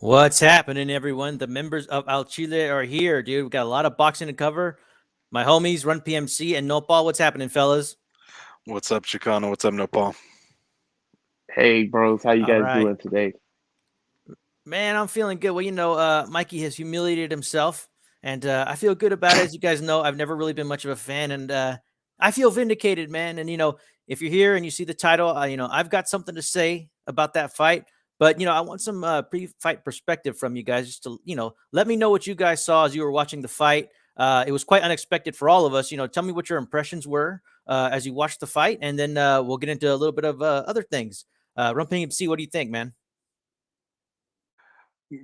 What's happening, everyone? The members of Al Chile are here, dude. We got a lot of boxing to cover. My homies, Run PMC and Nopal. What's happening, fellas? What's up, Chicano? What's up, Nopal? Hey, bros, how you All guys right. doing today? Man, I'm feeling good. Well, Mikey has humiliated himself, and I feel good about it. As you guys know, I've never really been much of a fan, and I feel vindicated, man. And, if you're here and you see the title, I've got something to say about that fight. But, I want some pre-fight perspective from you guys just to, let me know what you guys saw as you were watching the fight. It was quite unexpected for all of us. Tell me what your impressions were as you watched the fight, and then we'll get into a little bit of other things. Rumping, see, what do you think, man?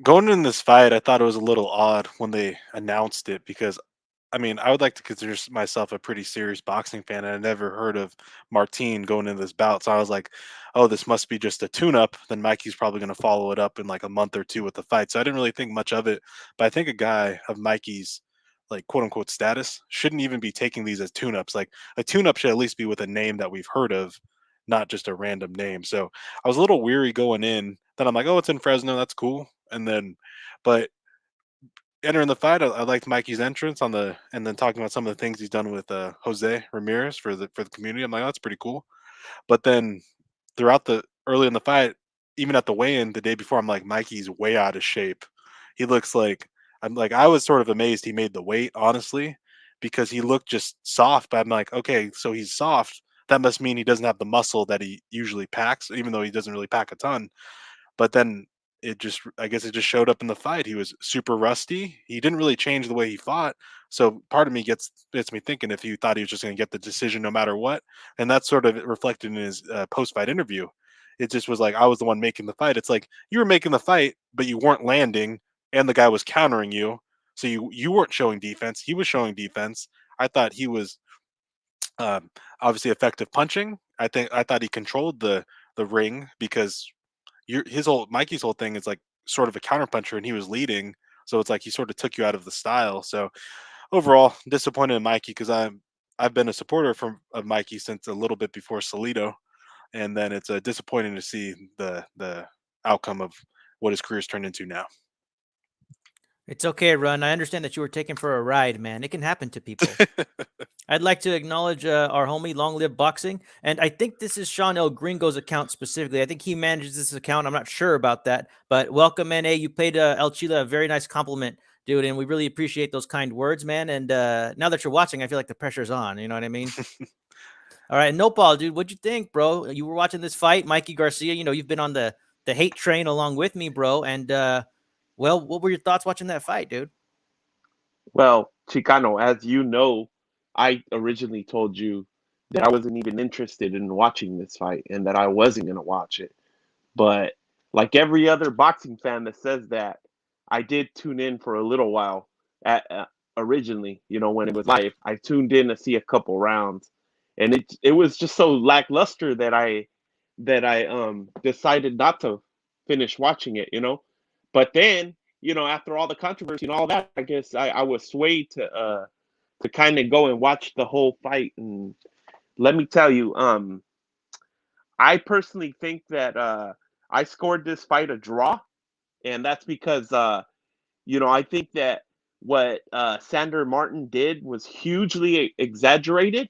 Going in this fight, I thought it was a little odd when they announced it because, I mean, I would like to consider myself a pretty serious boxing fan, and I never heard of Martin going into this bout. So I was like, oh, this must be just a tune-up. Then Mikey's probably going to follow it up in like a month or two with the fight. So I didn't really think much of it. But I think a guy of Mikey's like quote unquote status shouldn't even be taking these as tune-ups. Like a tune-up should at least be with a name that we've heard of, not just a random name. So I was a little weary going in. Then I'm like, oh, it's in Fresno. That's cool. And then, but entering the fight, I liked Mikey's entrance on the, and then talking about some of the things he's done with Jose Ramirez for the community. I'm like, oh, that's pretty cool. But then throughout the early in the fight, even at the weigh-in the day before, I'm like, Mikey's way out of shape. He looks like I was sort of amazed he made the weight, honestly, because he looked just soft. But I'm like, okay, so he's soft. That must mean he doesn't have the muscle that he usually packs, even though he doesn't really pack a ton. But then I guess it just showed up in the fight. He was super rusty. He didn't really change the way he fought. So part of me gets me thinking if he thought he was just going to get the decision no matter what, and that's sort of reflected in his post-fight interview. It just was like I was the one making the fight. It's like you were making the fight, but you weren't landing, and the guy was countering you. So you weren't showing defense. He was showing defense. I thought he was um, obviously effective punching. I thought he controlled the ring because his whole Mikey's whole thing is like sort of a counterpuncher, and he was leading, so it's like he sort of took you out of the style. So overall, disappointed in Mikey because I've been a supporter of Mikey since a little bit before Salido, and then it's disappointing to see the outcome of what his career's turned into now. It's okay, Run. I understand that you were taken for a ride, man. It can happen to people. I'd like to acknowledge our homie, Long Live Boxing. And I think this is Sean El Gringo's account specifically. I think he manages this account. I'm not sure about that. But welcome, NA. You paid El Chile a very nice compliment, dude. And we really appreciate those kind words, man. And now that you're watching, I feel like the pressure's on. You know what I mean? All right. Nopal, dude, what'd you think, bro? You were watching this fight. Mikey Garcia, you've been on the hate train along with me, bro. And, well, what were your thoughts watching that fight, dude? Well, Chicano, as you know, I originally told you that I wasn't even interested in watching this fight and that I wasn't going to watch it. But like every other boxing fan that says that, I did tune in for a little while originally, when it was live. I tuned in to see a couple rounds, and it was just so lackluster that I decided not to finish watching it. But then, after all the controversy and all that, I guess I was swayed to kind of go and watch the whole fight. And let me tell you, I personally think that I scored this fight a draw, and that's because I think that what Sander Martin did was hugely exaggerated.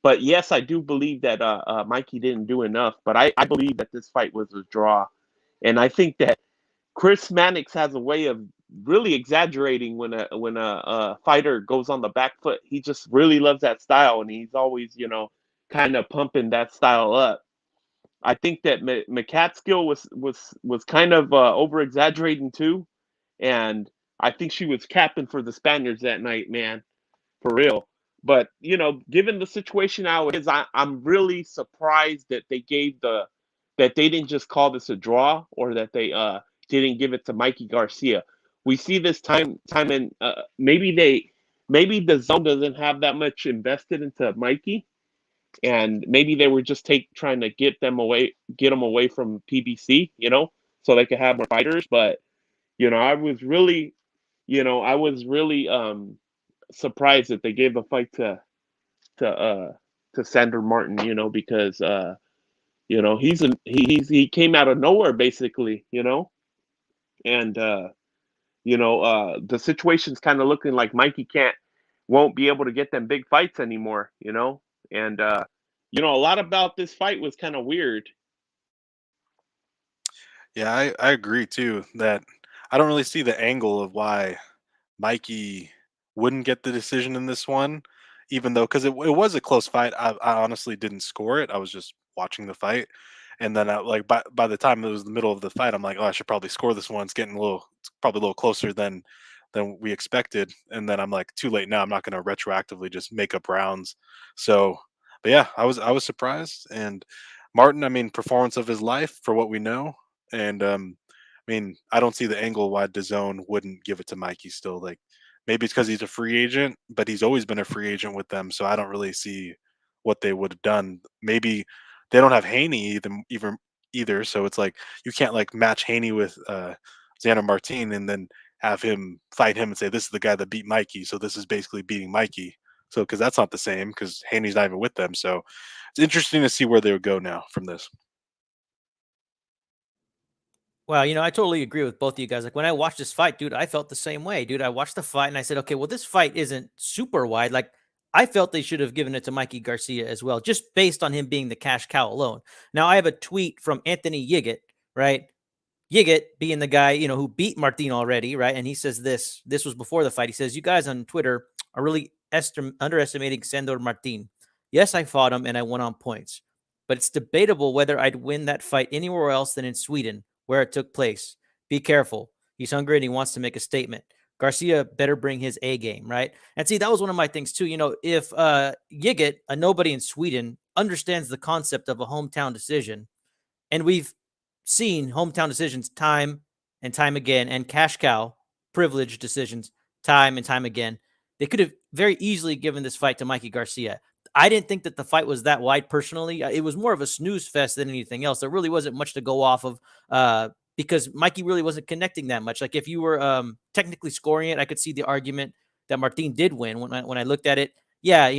But yes, I do believe that Mikey didn't do enough. But I believe that this fight was a draw. And I think that Chris Mannix has a way of really exaggerating when a fighter goes on the back foot. He just really loves that style, and he's always, kind of pumping that style up. I think that McCatskill was kind of over exaggerating too, and I think she was capping for the Spaniards that night, man, for real. But given the situation how it is, I'm really surprised that that they didn't just call this a draw, or that they didn't give it to Mikey Garcia. We see this time and maybe the zone doesn't have that much invested into Mikey, and maybe they were just trying to get them away from PBC, so they could have more fighters. But I was really, surprised that they gave the fight to uh to Sander Martin, because he came out of nowhere basically. and the situation's kind of looking like Mikey won't be able to get them big fights anymore. And a lot about this fight was kind of weird. Yeah, I agree too that I don't really see the angle of why Mikey wouldn't get the decision in this one, even though because it was a close fight. I honestly didn't score it. I was just watching the fight, and then like by the time it was the middle of the fight, I'm like, oh, I should probably score this one. It's probably a little closer than we expected. And then I'm like, too late now. I'm not going to retroactively just make up rounds. So, but yeah, I was surprised. And Martin, I mean, performance of his life for what we know, and I mean, I don't see the angle why DAZN wouldn't give it to Mikey still. Like maybe it's because he's a free agent, but he's always been a free agent with them. So I don't really see what they would have done. Maybe they don't have Haney either. So it's like you can't like match Haney with Xander Martin and then have him fight him and say this is the guy that beat Mikey. So this is basically beating Mikey. So because that's not the same because Haney's not even with them. So it's interesting to see where they would go now from this. Well, I totally agree with both of you guys. Like when I watched this fight, dude, I felt the same way, dude. I watched the fight and I said, okay, well, this fight isn't super wide. Like I felt they should have given it to Mikey Garcia as well, just based on him being the cash cow alone. Now I have a tweet from Anthony Yiggett, right? Yiggett being the guy, who beat Martin already, right? And he says this was before the fight. He says, you guys on Twitter are really underestimating Sandor Martin. Yes, I fought him and I won on points, but it's debatable whether I'd win that fight anywhere else than in Sweden, where it took place. Be careful. He's hungry and he wants to make a statement. Garcia better bring his A game, right? And see, that was one of my things too. If Yiggett, a nobody in Sweden, understands the concept of a hometown decision, and we've seen hometown decisions time and time again, and cash cow privilege decisions time and time again, they could have very easily given this fight to Mikey Garcia. I didn't think that the fight was that wide personally. It was more of a snooze fest than anything else. There really wasn't much to go off of because Mikey really wasn't connecting that much. Like if you were technically scoring it, I could see the argument that Martin did win when I looked at it. Yeah,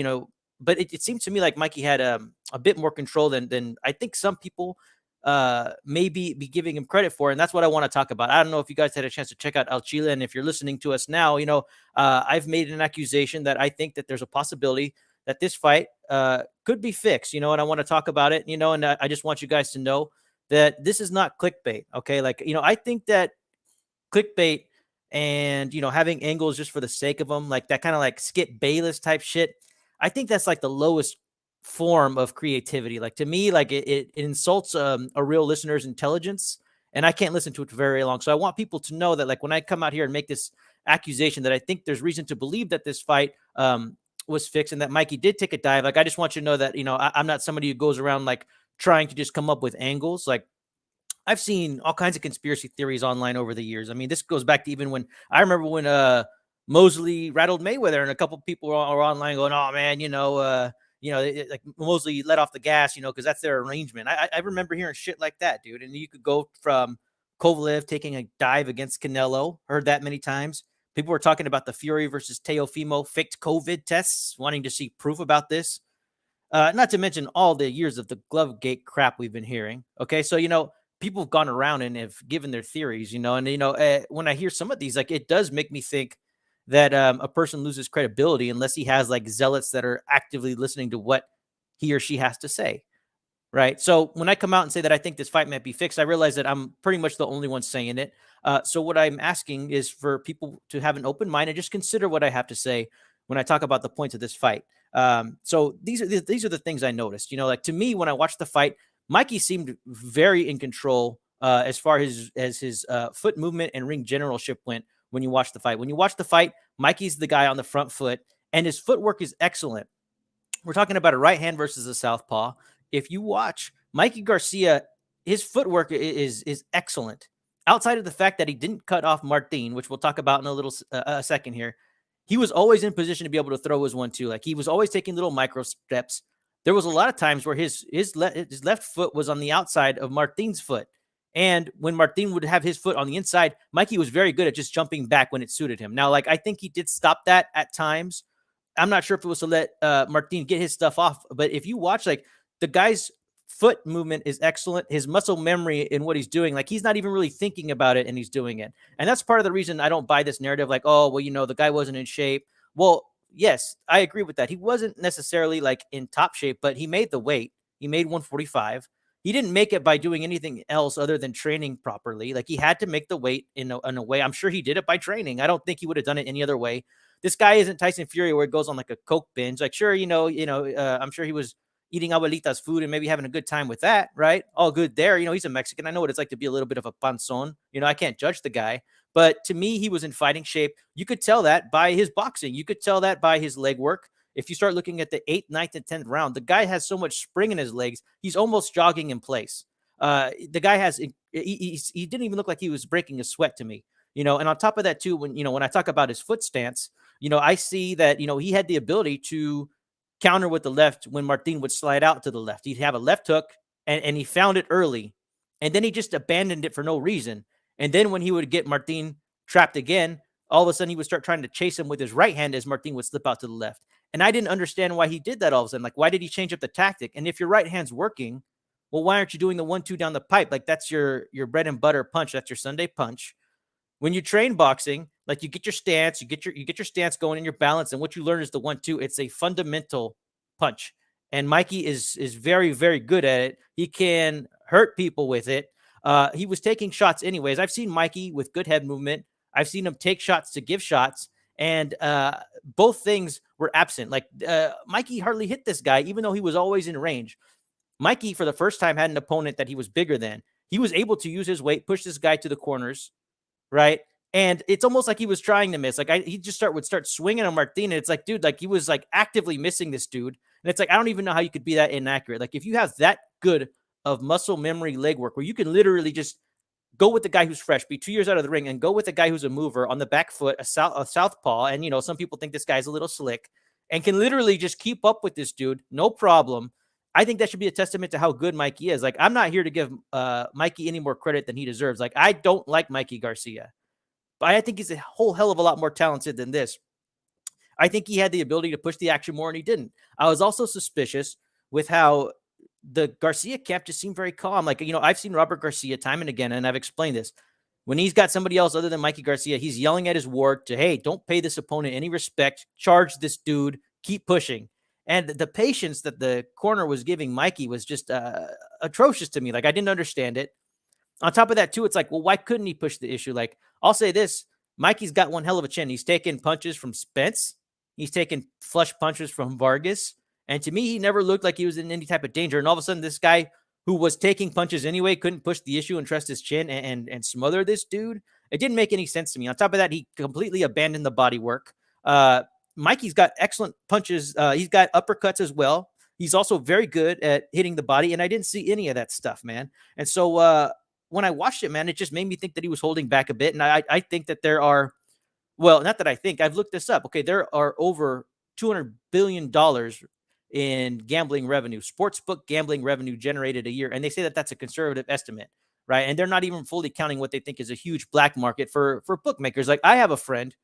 but it seemed to me like Mikey had a bit more control than I think some people maybe be giving him credit for. And that's what I want to talk about. I don't know if you guys had a chance to check out El Chile. And if you're listening to us now, I've made an accusation that I think that there's a possibility that this fight could be fixed, and I want to talk about it, and I just want you guys to know that this is not clickbait. Okay. Like, I think that clickbait and, having angles just for the sake of them, like that kind of like Skip Bayless type shit. I think that's like the lowest form of creativity. Like to me, like it insults a real listener's intelligence, and I can't listen to it for very long. So I want people to know that like when I come out here and make this accusation that I think there's reason to believe that this fight was fixed and that Mikey did take a dive. Like I just want you to know that, I'm not somebody who goes around like trying to just come up with angles. Like I've seen all kinds of conspiracy theories online over the years. I mean, this goes back to even when I remember when Mosley rattled Mayweather, and a couple people were online going, "Oh man, like Mosley let off the gas, because that's their arrangement." I remember hearing shit like that, dude. And you could go from Kovalev taking a dive against Canelo, heard that many times. People were talking about the Fury versus Teofimo faked COVID tests, wanting to see proof about this. Not to mention all the years of the glove gate crap we've been hearing. Okay, so people have gone around and have given their theories, and when I hear some of these, like it does make me think that a person loses credibility unless he has like zealots that are actively listening to what he or she has to say. Right. So when I come out and say that I think this fight might be fixed, I realize that I'm pretty much the only one saying it. So what I'm asking is for people to have an open mind and just consider what I have to say when I talk about the points of this fight. So these are the things I noticed. Like to me, when I watched the fight, Mikey seemed very in control as far as his foot movement and ring generalship went. When you watch the fight, Mikey's the guy on the front foot, and his footwork is excellent. We're talking about a right hand versus a southpaw. If you watch Mikey Garcia, his footwork is excellent. Outside of the fact that he didn't cut off Martin, which we'll talk about in a little second here, he was always in position to be able to throw his 1-2. Like he was always taking little micro steps. There was a lot of times where his left foot was on the outside of Martin's foot. And when Martin would have his foot on the inside, Mikey was very good at just jumping back when it suited him. Now, like I think he did stop that at times. I'm not sure if it was to let Martin get his stuff off, but if you watch, like the guy's foot movement is excellent. His muscle memory in what he's doing, like he's not even really thinking about it and he's doing it. And that's part of the reason I don't buy this narrative like, oh, well, the guy wasn't in shape. Well, yes, I agree with that. He wasn't necessarily like in top shape, but he made the weight. He made 145. He didn't make it by doing anything else other than training properly. Like he had to make the weight in a way. I'm sure he did it by training. I don't think he would have done it any other way. This guy isn't Tyson Fury where it goes on like a Coke binge. Like, sure, I'm sure he was eating abuelita's food and maybe having a good time with that, right? All good there. He's a Mexican. I know what it's like to be a little bit of a panzón. I can't judge the guy. But to me, he was in fighting shape. You could tell that by his boxing. You could tell that by his leg work. If you start looking at the 8th, 9th, and 10th round, the guy has so much spring in his legs, he's almost jogging in place. The guy he didn't even look like he was breaking a sweat to me. And on top of that, too, when I talk about his foot stance, I see that, he had the ability to counter with the left when Martin would slide out to the left. He'd have a left hook, and he found it early, and then he just abandoned it for no reason. And then when he would get Martin trapped again, all of a sudden he would start trying to chase him with his right hand as Martin would slip out to the left. And I didn't understand why he did that all of a sudden. Like, why did he change up the tactic? And if your right hand's working, well, why aren't you doing the 1-2 down the pipe? Like, that's your bread and butter punch. That's your Sunday punch. When you train boxing, like you get your stance, you get your stance going in your balance, and what you learn is the 1-2. It's a fundamental punch. And Mikey is very, very good at it. He can hurt people with it. He was taking shots anyways. I've seen Mikey with good head movement. I've seen him take shots to give shots. And both things were absent. Like Mikey hardly hit this guy, even though he was always in range. Mikey, for the first time, had an opponent that he was bigger than. He was able to use his weight, push this guy to the corners, right? And it's almost like he was trying to miss. Like he just would start swinging on Martin. And it's like, dude, like he was like actively missing this dude. And it's like, I don't even know how you could be that inaccurate. Like if you have that good of muscle memory leg work where you can literally just go with the guy who's fresh, be 2 years out of the ring, and go with the guy who's a mover on the back foot, a southpaw. And, some people think this guy's a little slick and can literally just keep up with this dude. No problem. I think that should be a testament to how good Mikey is. Like, I'm not here to give Mikey any more credit than he deserves. Like, I don't like Mikey Garcia, but I think he's a whole hell of a lot more talented than this. I think he had the ability to push the action more, and he didn't. I was also suspicious with how the Garcia camp just seemed very calm. Like, I've seen Robert Garcia time and again, and I've explained this. When he's got somebody else other than Mikey Garcia, he's yelling at his ward to, hey, don't pay this opponent any respect. Charge this dude. Keep pushing. And the patience that the corner was giving Mikey was just atrocious to me. Like, I didn't understand it. On top of that, too, it's like, well, why couldn't he push the issue? Like, I'll say this. Mikey's got one hell of a chin. He's taken punches from Spence. He's taken flush punches from Vargas. And to me, he never looked like he was in any type of danger. And all of a sudden, this guy who was taking punches anyway couldn't push the issue and trust his chin and smother this dude. It didn't make any sense to me. On top of that, he completely abandoned the body work. Mikey's got excellent punches. He's got uppercuts as well. He's also very good at hitting the body. And I didn't see any of that stuff, man. And so when I watched it, man, it just made me think that he was holding back a bit. And I think that there are, well, not that I think, I've looked this up. Okay, there are over $200 billion in gambling revenue, sportsbook gambling revenue generated a year. And they say that that's a conservative estimate, right? And they're not even fully counting what they think is a huge black market for bookmakers. Like, I have a friend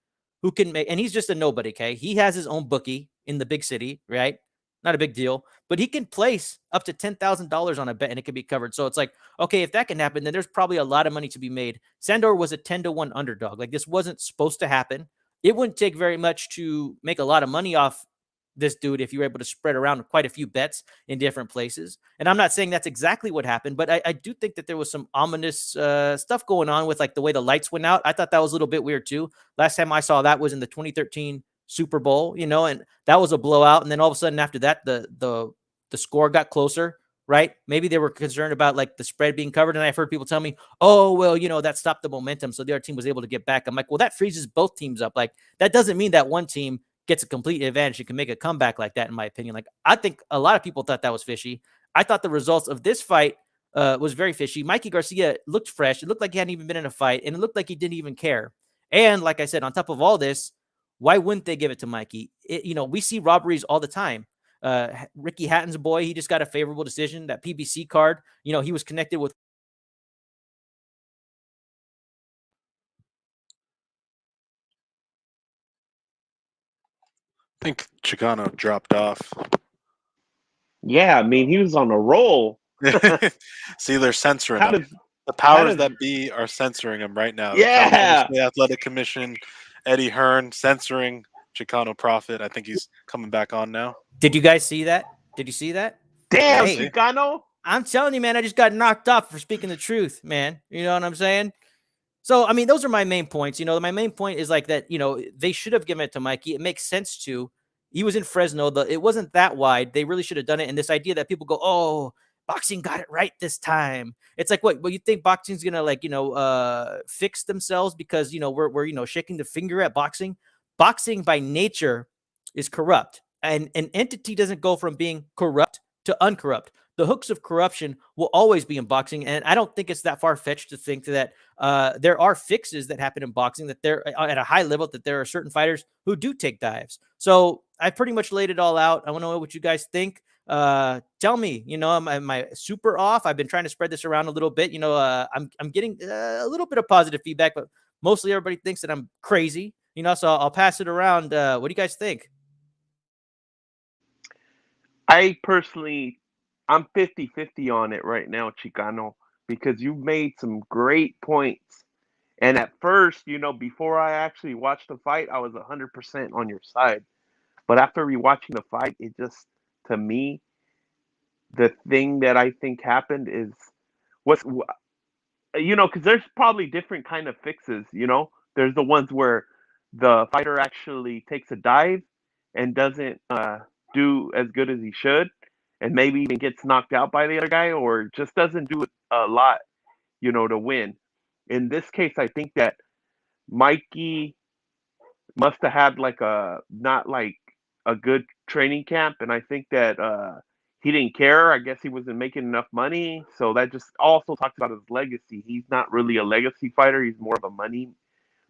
who can make, and he's just a nobody, okay? He has his own bookie in the big city, right? Not a big deal, but he can place up to $10,000 on a bet and it can be covered. So it's like, okay, if that can happen, then there's probably a lot of money to be made. Sandor was a 10-1 underdog. Like, this wasn't supposed to happen. It wouldn't take very much to make a lot of money off this dude if you were able to spread around quite a few bets in different places. And I'm not saying that's exactly what happened, but I do think that there was some ominous stuff going on with like the way the lights went out. I thought that was a little bit weird too. Last time I saw that was in the 2013 Super Bowl, and that was a blowout. And then all of a sudden after that, the score got closer, right? Maybe they were concerned about like the spread being covered. And I've heard people tell me, oh, well, that stopped the momentum. So the other team was able to get back. I'm like, well, that freezes both teams up. Like, that doesn't mean that one team gets a complete advantage and can make a comeback like that, in my opinion. Like, I think a lot of people thought that was fishy. I thought the results of this fight was very fishy. Mikey Garcia looked fresh. It looked like he hadn't even been in a fight, and it looked like he didn't even care. And like I said, on top of all this, why wouldn't they give it to Mikey? We see robberies all the time. Ricky Hatton's boy, he just got a favorable decision. That PBC card, he was connected with. I think Chicano dropped off. Yeah, I mean, he was on a roll. See, they're censoring How him. does The how powers does that be are censoring him right now. The California yeah? State Athletic Commission, Eddie Hearn censoring Chicano Prophet. I think he's coming back on now. Did you guys see that? Did you see that? Damn, Hey, See? Chicano. I'm telling you, man, I just got knocked off for speaking the truth, man. You know what I'm saying? So, I mean, those are my main points. My main point is like that, they should have given it to Mikey. It makes sense to. He was in Fresno. It wasn't that wide. They really should have done it. And this idea that people go, oh, boxing got it right this time. It's like, what? Well, you think boxing's going to fix themselves because, we're shaking the finger at boxing? Boxing by nature is corrupt. And an entity doesn't go from being corrupt to uncorrupt. The hooks of corruption will always be in boxing. And I don't think it's that far-fetched to think that there are fixes that happen in boxing, that they're at a high level, that there are certain fighters who do take dives. So I pretty much laid it all out. I want to know what you guys think. Tell me, am I super off? I've been trying to spread this around a little bit. I'm getting a little bit of positive feedback, but mostly everybody thinks that I'm crazy. So I'll pass it around. What do you guys think? I personally, I'm 50-50 on it right now, Chicano, because you made some great points. And at first, before I actually watched the fight, I was 100% on your side. But after rewatching the fight, it just, to me, the thing that I think happened is what's, because there's probably different kind of fixes. There's the ones where the fighter actually takes a dive and doesn't do as good as he should, and maybe even gets knocked out by the other guy, or just doesn't do a lot, to win. In this case, I think that Mikey must have had like a not like a good training camp, and I think that he didn't care. I guess he wasn't making enough money, so that just also talks about his legacy. He's not really a legacy fighter. He's more of a money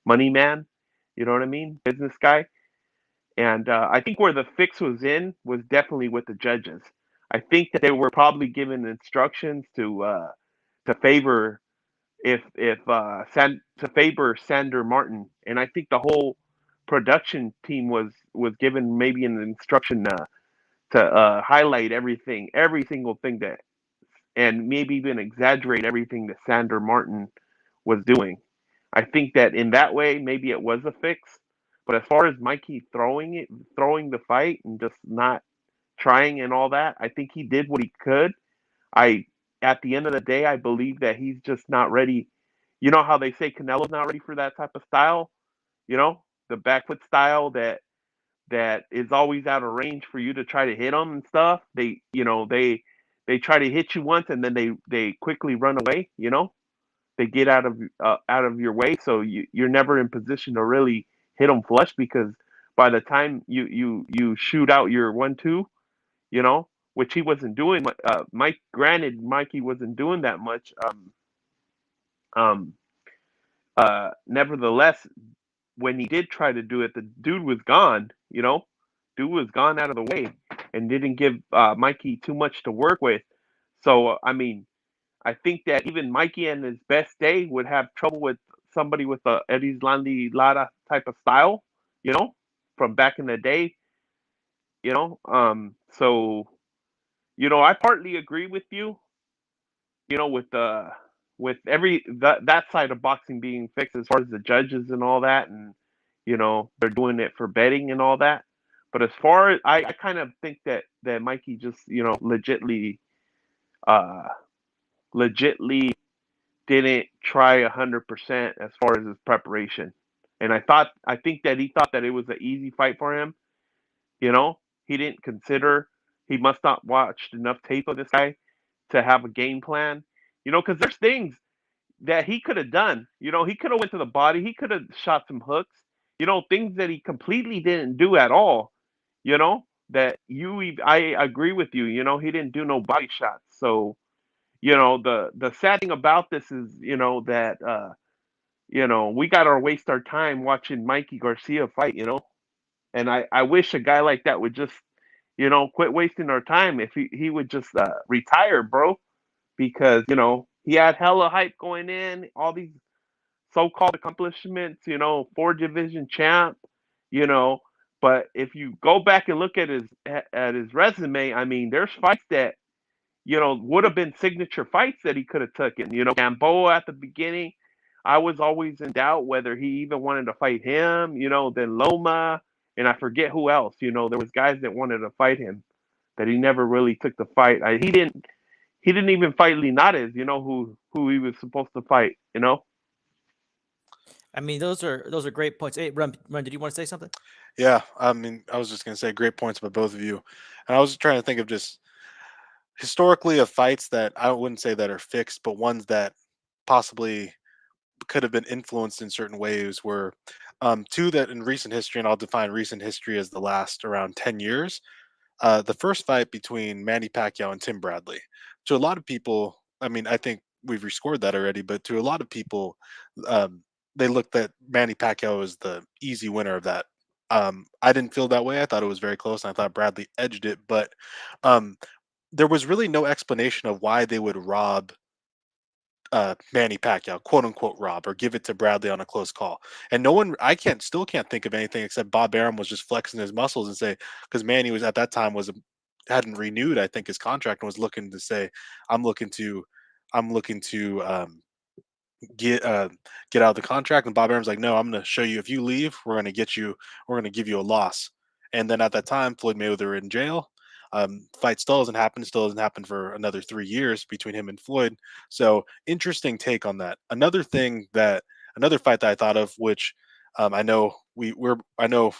man. You know what I mean? Business guy. And I think where the fix was in was definitely with the judges. I think that they were probably given instructions to favor to favor Sander Martin, and I think the whole production team was given maybe an instruction to highlight every single thing that, and maybe even exaggerate everything that Sander Martin was doing. I think that in that way, maybe it was a fix. But as far as Mikey throwing the fight and just not trying and all that, I think he did what he could. I, at the end of the day, I believe that he's just not ready. You know how they say Canelo's not ready for that type of style? The back foot style that is always out of range for you to try to hit them and stuff. They try to hit you once and then they quickly run away. They get out of your way, so you're never in position to really hit them flush, because by the time you shoot out your 1-2, which he wasn't doing. Granted, Mikey wasn't doing that much. Um, Nevertheless, when he did try to do it, the dude was gone. Dude was gone out of the way and didn't give Mikey too much to work with. So I mean, I think that even Mikey in his best day would have trouble with somebody with a Eddie's Landy Lara type of style, from back in the day. So I partly agree with you. With every that side of boxing being fixed as far as the judges and all that, and they're doing it for betting and all that. But as far as I kind of think that Mikey just uh legitly didn't try 100% as far as his preparation. And I think that he thought that it was an easy fight for him. He didn't consider, he must not watched enough tape of this guy to have a game plan. Because there's things that he could have done. He could have went to the body. He could have shot some hooks. Things that he completely didn't do at all. I agree with you. He didn't do no body shots. So the sad thing about this is that we got to waste our time watching Mikey Garcia fight. And I wish a guy like that would just quit wasting our time. If he would just retire, bro, because he had hella hype going in, all these so-called accomplishments, 4 division champ, you know. But if you go back and look at his resume, I mean, there's fights that would have been signature fights that he could have taken. Gamboa at the beginning, I was always in doubt whether he even wanted to fight him. Then Loma, and I forget who else. There was guys that wanted to fight him that he never really took the fight. He didn't. He didn't even fight Linares. Who he was supposed to fight. I mean, those are great points. Hey, Run, did you want to say something? Yeah, I mean, I was just gonna say great points by both of you, and I was trying to think of just historically of fights that I wouldn't say that are fixed, but ones that possibly could have been influenced in certain ways were two that in recent history, and I'll define recent history as the last around 10 years. The first fight between Manny Pacquiao and Tim Bradley. To a lot of people, I mean, I think we've rescored that already, but to a lot of people, um, they looked at Manny Pacquiao as the easy winner of that. I didn't feel that way. I thought it was very close, and I thought Bradley edged it, but um, there was really no explanation of why they would rob Manny Pacquiao, quote unquote, rob or give it to Bradley on a close call. And no one, I still can't think of anything except Bob Arum was just flexing his muscles and say, because Manny was at that time hadn't renewed, I think, his contract and was looking to say, I'm looking to, I'm looking to get get out of the contract. And Bob Arum's like, no, I'm going to show you. If you leave, we're going to give you a loss. And then at that time, Floyd Mayweather in jail. Fight still doesn't happen for another 3 years between him and Floyd. So interesting take on that. Another fight that I thought of, which I know I know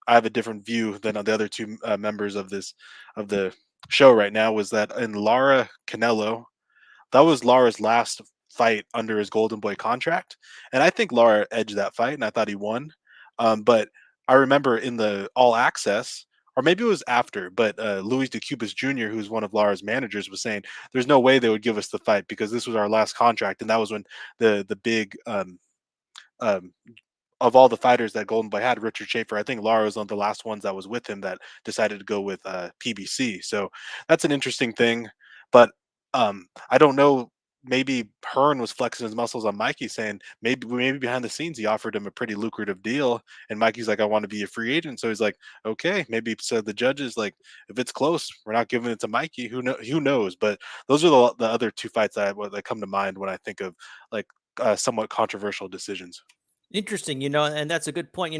I have a different view than the other two members of the show right now, was that in Lara Canelo, that was Lara's last fight under his Golden Boy contract, and I think Lara edged that fight, and I thought he won. But I remember in the All Access, or maybe it was after, but Luis de Cubas Jr., who's one of Lara's managers, was saying there's no way they would give us the fight because this was our last contract, and that was when the big um, of all the fighters that Golden Boy had, Richard Schaefer, I think Lara was one of the last ones that was with him that decided to go with PBC. So that's an interesting thing. But I don't know. Maybe Hearn was flexing his muscles on Mikey, saying maybe behind the scenes he offered him a pretty lucrative deal, and Mikey's like, I want to be a free agent. So he's like, okay, maybe. So the judges like, if it's close, we're not giving it to Mikey. Who knows? But those are the other two fights that come to mind when I think of like somewhat controversial decisions. Interesting, and that's a good point.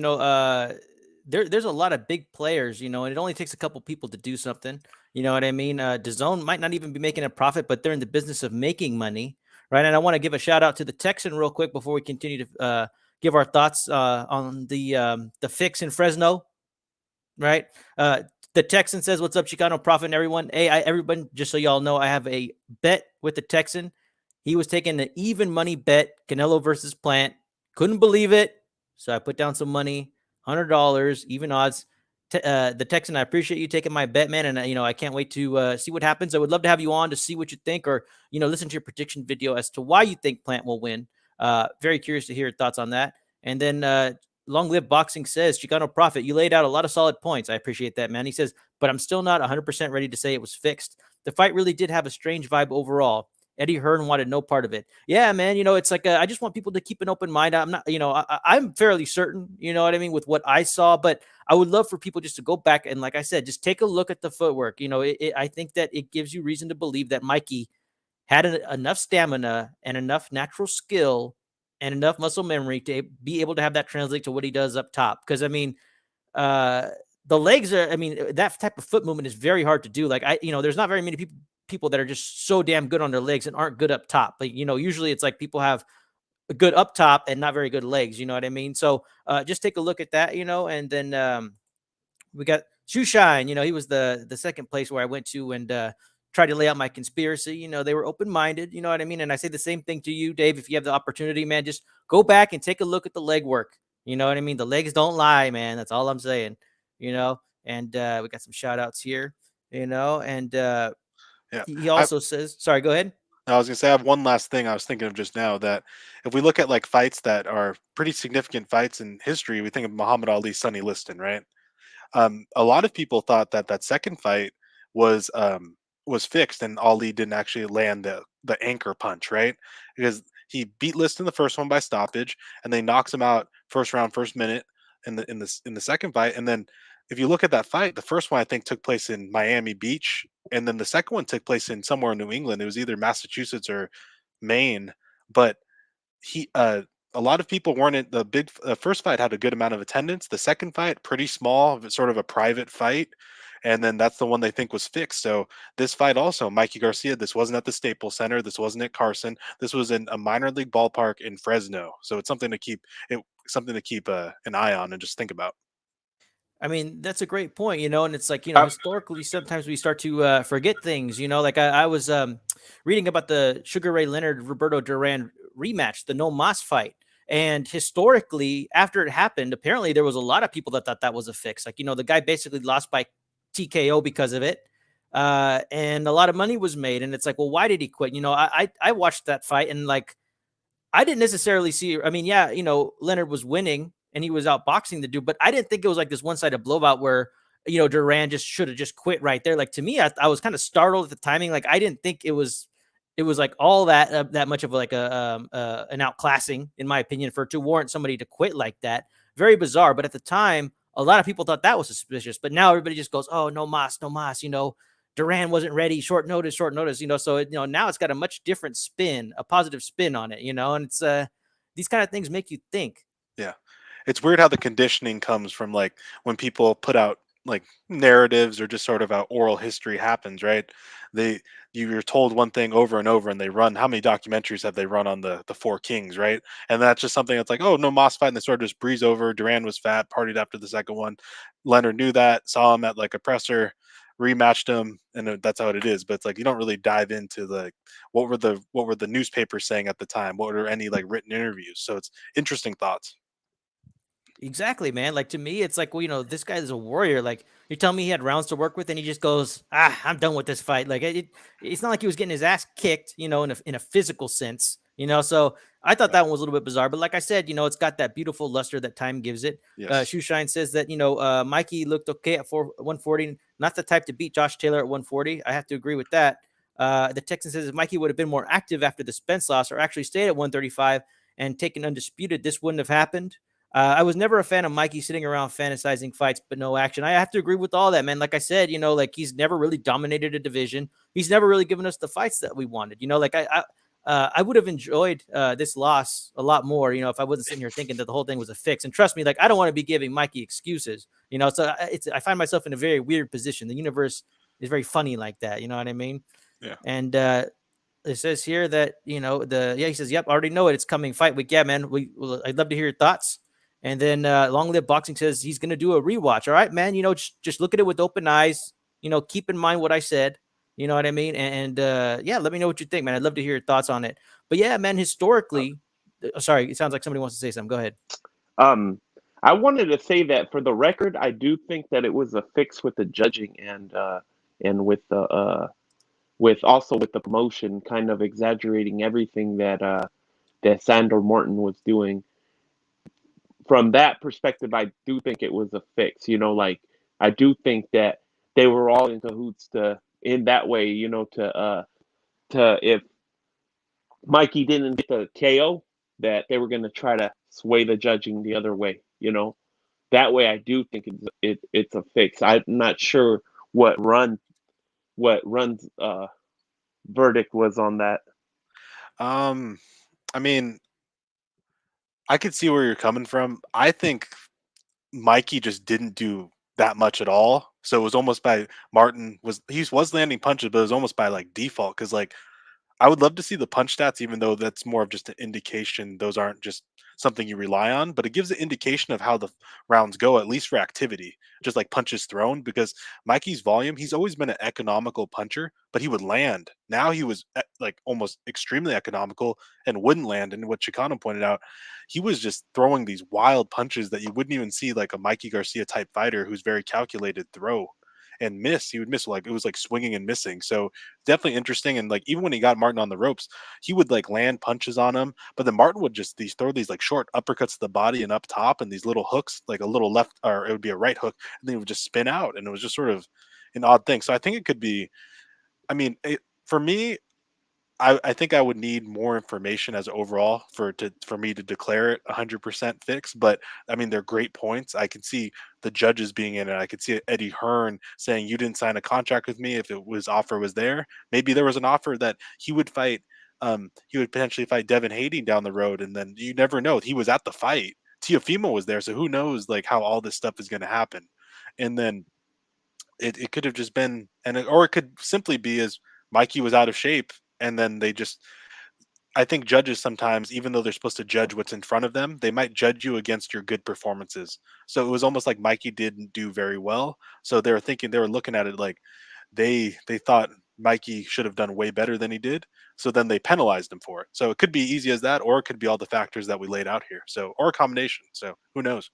There's a lot of big players, and it only takes a couple people to do something. You know what I mean? DAZN might not even be making a profit, but they're in the business of making money, right? And I want to give a shout out to the Texan real quick before we continue to give our thoughts on the fix in Fresno, right? The Texan says, "What's up, Chicano Profit and everyone? Hey, everyone, just so y'all know, I have a bet with the Texan. He was taking an even money bet, Canelo versus Plant. Couldn't believe it, so I put down some money, $100, even odds. The Texan, I appreciate you taking my bet, man, and I can't wait to see what happens. I would love to have you on to see what you think, or listen to your prediction video as to why you think Plant will win. Very curious to hear your thoughts on that. And then Long Live Boxing says, Chicano Profit, you laid out a lot of solid points. I appreciate that, man. He says, but I'm still not 100% ready to say it was fixed. The fight really did have a strange vibe overall. Eddie Hearn wanted no part of it. Yeah, man. It's like I just want people to keep an open mind. I'm not, I'm fairly certain, you know what I mean, with what I saw, but I would love for people just to go back and, like I said, just take a look at the footwork. I think that it gives you reason to believe that Mikey had enough stamina and enough natural skill and enough muscle memory to be able to have that translate to what he does up top. Because I mean, the legs are, I mean, that type of foot movement is very hard to do. Like there's not very many people that are just so damn good on their legs and aren't good up top. Like, usually it's like people have a good up top and not very good legs. You know what I mean? So just take a look at that, and then we got Shoe Shine. He was the second place where I went to and tried to lay out my conspiracy. They were open-minded. You know what I mean? And I say the same thing to you, Dave. If you have the opportunity, man, just go back and take a look at the leg work. You know what I mean? The legs don't lie, man. That's all I'm saying. And we got some shout outs here, and Yeah. he also says, sorry, go ahead. I was gonna say I have one last thing I was thinking of just now, that if we look at like fights that are pretty significant fights in history, we think of Muhammad Ali, Sonny Liston, right? A lot of people thought that that second fight was fixed, and Ali didn't actually land the anchor punch, right? Because he beat Liston the first one by stoppage, and then knocks him out first round, first minute in the second fight, and then if you look at that fight, the first one I think took place in Miami Beach, and then the second one took place in somewhere in New England. It was either Massachusetts or Maine, but he a lot of people weren't in the big. The first fight had a good amount of attendance. The second fight, pretty small, sort of a private fight, and then that's the one they think was fixed. So this fight also, Mikey Garcia, this wasn't at the Staples Center. This wasn't at Carson. This was in a minor league ballpark in Fresno. So it's something to keep an eye on and just think about. I mean, that's a great point, and it's like, I, historically, sometimes we start to forget things, like I was reading about the Sugar Ray Leonard Roberto Duran rematch, the No Mas fight. And historically, after it happened, apparently there was a lot of people that thought that was a fix. Like, the guy basically lost by TKO because of it. And a lot of money was made. And it's like, well, why did he quit? I watched that fight and like, I didn't necessarily see. I mean, yeah, Leonard was winning and he was outboxing the dude, but I didn't think it was like this one-sided blowout where Duran just should have just quit right there. Like to me, I was kind of startled at the timing. Like I didn't think it was like all that much of like an outclassing, in my opinion, to warrant somebody to quit like that. Very bizarre. But at the time, a lot of people thought that was suspicious. But now everybody just goes, "Oh, no mas, no mas." Duran wasn't ready, short notice, so now it's got a much different spin, a positive spin on it, and it's these kind of things make you think. Yeah. It's weird how the conditioning comes from like when people put out like narratives or just sort of how oral history happens, right? They you're told one thing over and over and they run how many documentaries have they run on the four kings, right? And that's just something that's like, oh, no Moss fight, and they sort of just breeze over. Duran was fat, partied after the second one. Leonard knew that, saw him at like a presser, rematched him, and that's how it is. But it's like you don't really dive into the what were the newspapers saying at the time? What were any like written interviews? So it's interesting thoughts. Exactly, man. Like to me, it's like, well, this guy is a warrior. Like you're telling me he had rounds to work with, and he just goes, I'm done with this fight. Like it's not like he was getting his ass kicked, in a physical sense, So I thought Yeah. that one was a little bit bizarre, but like I said, it's got that beautiful luster that time gives it. Yes. Shoeshine says that Mikey looked okay at 140, not the type to beat Josh Taylor at 140. I have to agree with that. The Texan says if Mikey would have been more active after the Spence loss, or actually stayed at 135 and taken undisputed, this wouldn't have happened. I was never a fan of Mikey sitting around fantasizing fights, but no action. I have to agree with all that, man. Like I said, like he's never really dominated a division. He's never really given us the fights that we wanted. Like I would have enjoyed this loss a lot more, if I wasn't sitting here thinking that the whole thing was a fix. And trust me, like I don't want to be giving Mikey excuses, So I find myself in a very weird position. The universe is very funny like that. You know what I mean? Yeah. And it says here that he says, "Yep, I already know it. It's coming fight week." Yeah, man. I'd love to hear your thoughts. And then Long Live Boxing says he's going to do a rewatch. All right, man. Just look at it with open eyes. Keep in mind what I said. You know what I mean? And yeah, let me know what you think, man. I'd love to hear your thoughts on it. But yeah, man, historically, sorry, it sounds like somebody wants to say something. Go ahead. um, I wanted to say that for the record, I do think that it was a fix with the judging and with the promotion kind of exaggerating everything that Sandor Morton was doing. From that perspective, I do think it was a fix. Like I do think that they were all in cahoots in that way. To if Mikey didn't get the KO, that they were going to try to sway the judging the other way. That way I do think it's a fix. I'm not sure what Run's verdict was on that. Um, I mean, I could see where you're coming from. I think Mikey just didn't do that much at all. So it was almost by Martin was landing punches, but it was almost by like default because like I would love to see the punch stats, even though that's more of just an indication. Those aren't just something you rely on, but it gives an indication of how the rounds go, at least for activity, just like punches thrown. Because Mikey's volume, he's always been an economical puncher, but he would land. Now he was like almost extremely economical and wouldn't land. And what Chicano pointed out, he was just throwing these wild punches that you wouldn't even see like a Mikey Garcia type fighter who's very calculated throw and miss. He would miss like it was like swinging and missing. So definitely interesting. And like even when he got Martin on the ropes, he would like land punches on him, but then Martin would just throw these like short uppercuts to the body and up top, and these little hooks, like a little left, or it would be a right hook, and then he would just spin out, and it was just sort of an odd thing. So I think it could be. I mean, for me, I think I would need more information as overall for me to declare it 100% fixed. But I mean, they're great points. I can see the judges being in it. I could see Eddie Hearn saying, "You didn't sign a contract with me. If it was offer was there, maybe there was an offer that he would fight. He would potentially fight Devin Haney down the road, and then you never know. He was at the fight. Teofimo was there, so who knows like how all this stuff is going to happen, and then." It could have just been or it could simply be as Mikey was out of shape and then they just I think judges sometimes, even though they're supposed to judge what's in front of them, they might judge you against your good performances. So it was almost like Mikey didn't do very well. So they were looking at it like they thought Mikey should have done way better than he did. So then they penalized him for it. So it could be easy as that, or it could be all the factors that we laid out here. So or a combination. So who knows?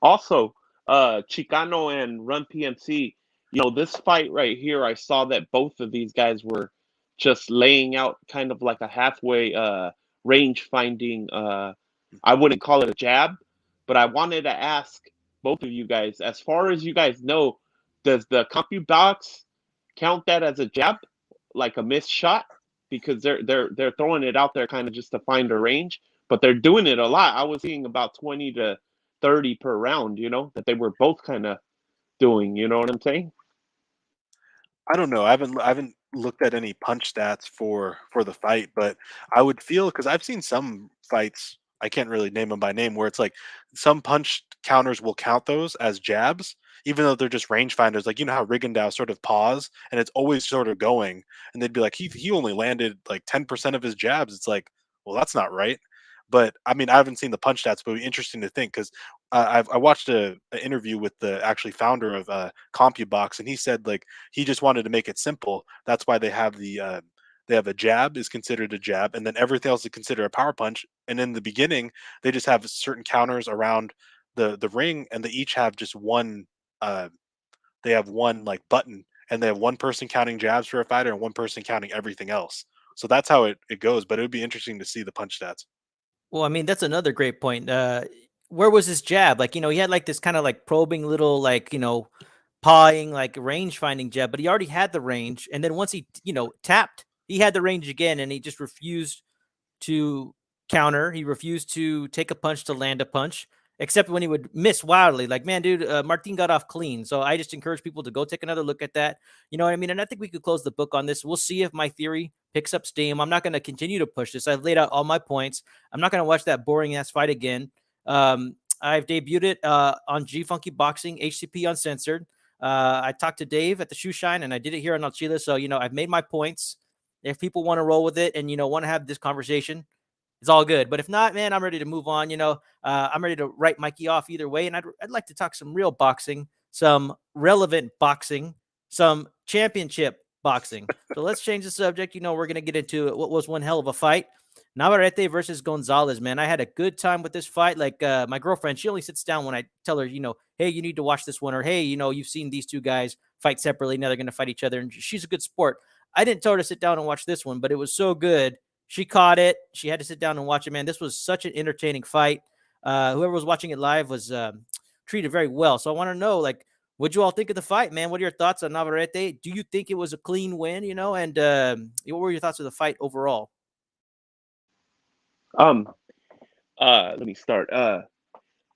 Also, Chicano and Run PMC, this fight right here, I saw that both of these guys were just laying out kind of like a halfway range finding. I wouldn't call it a jab, but I wanted to ask both of you guys, as far as you guys know, does the CompuBox count that as a jab, like a missed shot? Because they're throwing it out there kind of just to find a range, but they're doing it a lot. I was seeing about 20 to 30 per round, that they were both kind of doing, you know what I'm saying? I don't know. I haven't looked at any punch stats for the fight, but I would feel because I've seen some fights. I can't really name them by name where it's like some punch counters will count those as jabs, even though they're just rangefinders. Like you know how Rigondeaux sort of pause and it's always sort of going, and they'd be like he only landed like 10% of his jabs. It's like well that's not right. But I mean I haven't seen the punch stats, but it'd be interesting to think because I watched an interview with the actually founder of CompuBox, and he said like he just wanted to make it simple. That's why they have a jab is considered a jab, and then everything else is considered a power punch. And in the beginning, they just have certain counters around the ring, and they each have just one. They have one like button, and they have one person counting jabs for a fighter and one person counting everything else. So that's how it goes. But it would be interesting to see the punch stats. Well, I mean, that's another great point. Where was his jab? Like, he had like this kind of like probing little, like, pawing, like range finding jab, but he already had the range. And then once he, tapped, he had the range again and he just refused to counter. He refused to take a punch to land a punch, except when he would miss wildly. Like, man, dude, Martin got off clean. So I just encourage people to go take another look at that. You know what I mean? And I think we could close the book on this. We'll see if my theory picks up steam. I'm not going to continue to push this. I've laid out all my points. I'm not going to watch that boring ass fight again. I've debuted it on G Funky Boxing, HCP Uncensored. I talked to Dave at the Shoe Shine, and I did it here on Chile. So, I've made my points. If people want to roll with it and, want to have this conversation, it's all good. But if not, man, I'm ready to move on. I'm ready to write Mikey off either way. And I'd like to talk some real boxing, some relevant boxing, some championship boxing. So let's change the subject. We're going to get into what was one hell of a fight. Navarrete versus Gonzalez, man. I had a good time with this fight. Like my girlfriend, she only sits down when I tell her, hey, you need to watch this one. Or, hey, you've seen these two guys fight separately. Now they're going to fight each other. And she's a good sport. I didn't tell her to sit down and watch this one, but it was so good. She caught it. She had to sit down and watch it, man. This was such an entertaining fight. Whoever was watching it live was treated very well. So I want to know, like, what'd you all think of the fight, man? What are your thoughts on Navarrete? Do you think it was a clean win, And what were your thoughts of the fight overall? Let me start.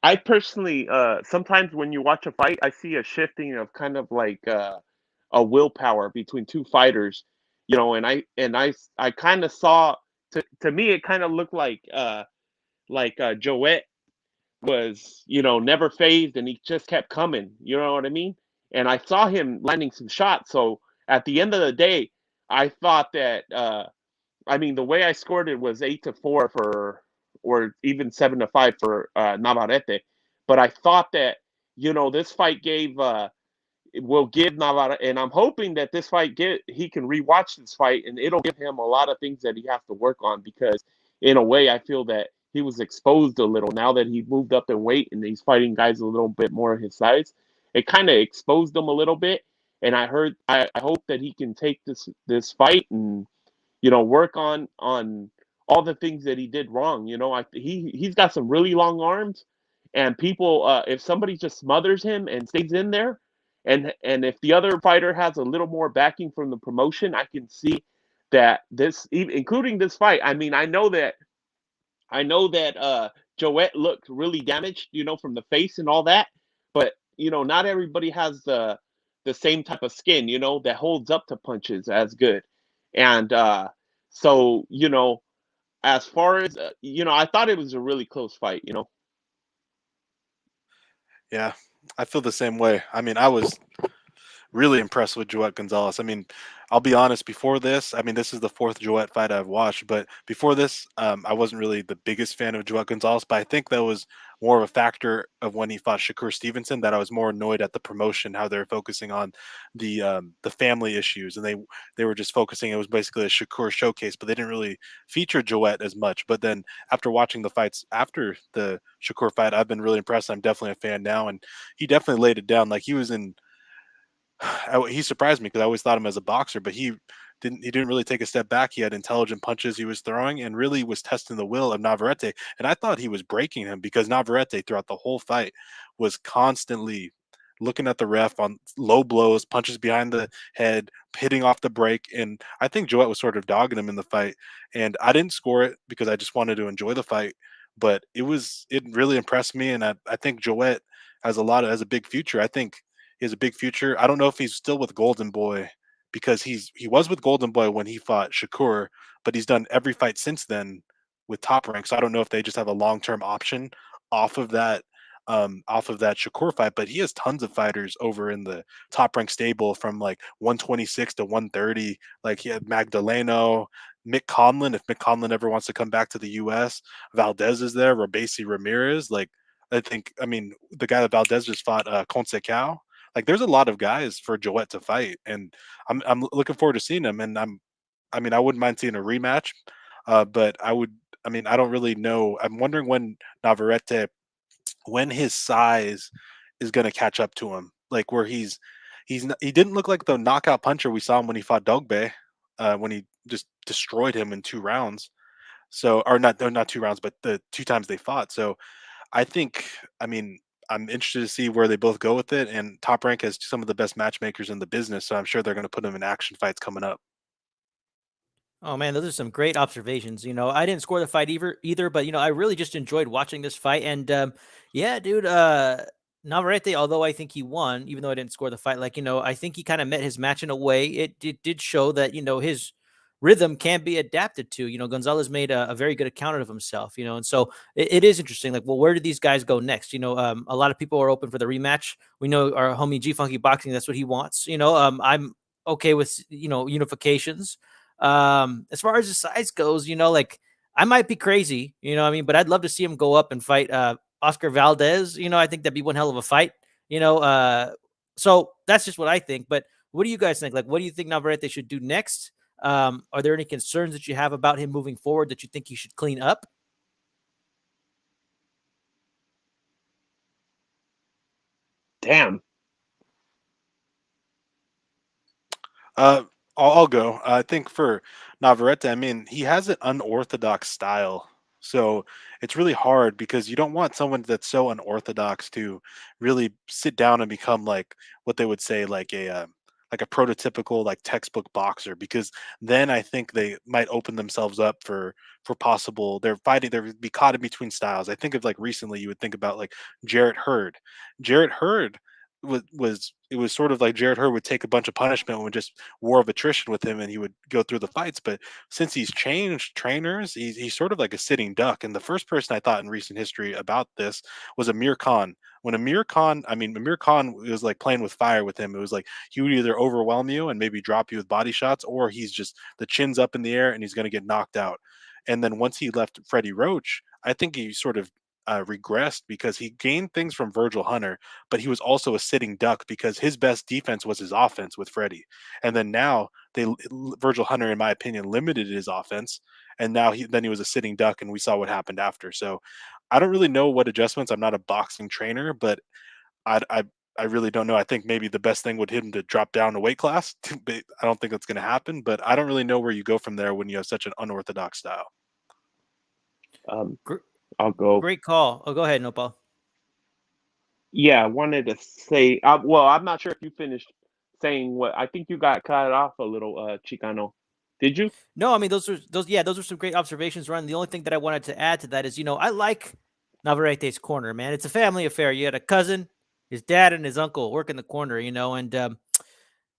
I personally, sometimes when you watch a fight, I see a shifting of kind of like a willpower between two fighters, and I kind of saw, to me, it kind of looked like Joet was, never phased and he just kept coming, you know what I mean? And I saw him landing some shots. So at the end of the day, I thought that, the way I scored it was 8-4 or even 7-5 for Navarrete. But I thought that, this fight will give Navarrete, and I'm hoping that this fight he can rewatch this fight and it'll give him a lot of things that he has to work on, because in a way I feel that he was exposed a little now that he moved up in weight and he's fighting guys a little bit more his size. It kind of exposed him a little bit, and I hope that he can take this fight and work on all the things that he did wrong. He's got some really long arms, and people, if somebody just smothers him and stays in there, and if the other fighter has a little more backing from the promotion, I can see that this, including this fight. I mean, I know that Joette looked really damaged, from the face and all that. But not everybody has the same type of skin, that holds up to punches as good. And so, as far as I thought it was a really close fight. Yeah, I feel the same way. I mean, I was really impressed with Joette Gonzalez. I mean, I'll be honest, before this, I mean, this is the fourth Joette fight I've watched, but before this, I wasn't really the biggest fan of Joette Gonzalez, but I think that was more of a factor of when he fought Shakur Stevenson, that I was more annoyed at the promotion, how they're focusing on the family issues, and they were just focusing, it was basically a Shakur showcase, but they didn't really feature Joette as much. But then after watching the fights after the Shakur fight, I've been really impressed. I'm definitely a fan now, and he definitely laid it down. Like he was in he surprised me because I always thought him as a boxer, but he didn't really take a step back. He had intelligent punches he was throwing and really was testing the will of Navarrete. And I thought he was breaking him because Navarrete throughout the whole fight was constantly looking at the ref on low blows, punches behind the head, hitting off the break. And I think Joette was sort of dogging him in the fight. And I didn't score it because I just wanted to enjoy the fight. But it really impressed me. And I think Joette has a big future. I think he has a big future. I don't know if he's still with Golden Boy because he was with Golden Boy when he fought Shakur, but he's done every fight since then with Top Rank. So I don't know if they just have a long term option off of that off of that Shakur fight. But he has tons of fighters over in the Top Rank stable from like 126 to 130. Like he had Magdaleno, Mick Conlon. If Mick Conlon ever wants to come back to the U.S., Valdez is there. Rabesi Ramirez. Like I mean, the guy that Valdez just fought, Conceição. Like, there's a lot of guys for Joette to fight, and I'm looking forward to seeing him. And I mean, I wouldn't mind seeing a rematch, but I would. I mean, I don't really know. I'm wondering when Navarrete, when his size is going to catch up to him. Like where he didn't look like the knockout puncher we saw him when he fought Dogbe, when he just destroyed him in 2 rounds. So, or not 2 rounds, but the 2 times they fought. So I think, I mean, I'm interested to see where they both go with it. And Top Rank has some of the best matchmakers in the business, so I'm sure they're going to put them in action fights coming up. Oh man, those are some great observations. I didn't score the fight either, but I really just enjoyed watching this fight. And yeah, dude, Navarrete, although I think he won, even though I didn't score the fight, like, I think he kind of met his match in a way. It did show that, his rhythm can be adapted to. Gonzalez made a very good account of himself, and so it is interesting. Like, well, where do these guys go next? A lot of people are open for the rematch. We know our homie G Funky Boxing, that's what he wants. I'm okay with, unifications. As far as the size goes, like I might be crazy, what I mean, but I'd love to see him go up and fight Oscar Valdez. I think that'd be one hell of a fight, so that's just what I think. But what do you guys think? Like, what do you think Navarrete should do next? Are there any concerns that you have about him moving forward that you think he should clean up? Damn. I'll go. I think for Navarrete, I mean, he has an unorthodox style. So it's really hard because you don't want someone that's so unorthodox to really sit down and become like what they would say like a prototypical like textbook boxer, because then I think they might open themselves up for possible they're be caught in between styles. I think of like recently you would think about like Jarrett Hurd. Jarrett Hurd was it was sort of like Jarrett Hurd would take a bunch of punishment and would just war of attrition with him and he would go through the fights. But since he's changed trainers, he's sort of like a sitting duck. And the first person I thought in recent history about this was Amir Khan. When Amir Khan was like playing with fire with him. It was like he would either overwhelm you and maybe drop you with body shots, or he's just the chin's up in the air and he's going to get knocked out. And then once he left Freddie Roach, I think he sort of regressed because he gained things from Virgil Hunter, but he was also a sitting duck because his best defense was his offense with Freddie. And then now Virgil Hunter, in my opinion, limited his offense, and now he was a sitting duck, and we saw what happened after. So I don't really know what adjustments. I'm not a boxing trainer, but I I, I really don't know. I think maybe the best thing would him to drop down a weight class. But I don't think that's going to happen, but I don't really know where you go from there when you have such an unorthodox style. Um, Gr- I'll go. Great call. Oh, go ahead, Nopal. Yeah, I wanted to say. Well, I'm not sure if you finished saying what. I think you got cut off a little, Chicano. Did you? No, I mean those are some great observations, Ron. The only thing that I wanted to add to that is, I like Navarrete's corner, man. It's a family affair. You had a cousin, his dad, and his uncle work in the corner, and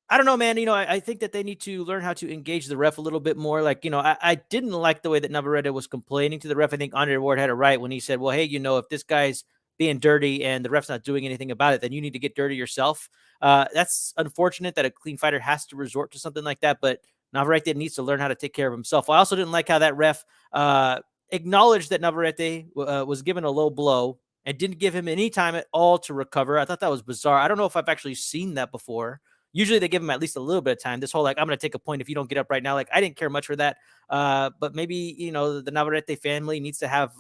I don't know, man. I think that they need to learn how to engage the ref a little bit more. Like, I didn't like the way that Navarrete was complaining to the ref. I think Andre Ward had it right when he said, well, hey, if this guy's being dirty and the ref's not doing anything about it, then you need to get dirty yourself. That's unfortunate that a clean fighter has to resort to something like that, but Navarrete needs to learn how to take care of himself. I also didn't like how that ref acknowledged that Navarrete was given a low blow and didn't give him any time at all to recover. I thought that was bizarre. I don't know if I've actually seen that before. Usually they give him at least a little bit of time. This whole, like, I'm going to take a point if you don't get up right now. Like, I didn't care much for that. But maybe, the Navarrete family needs to have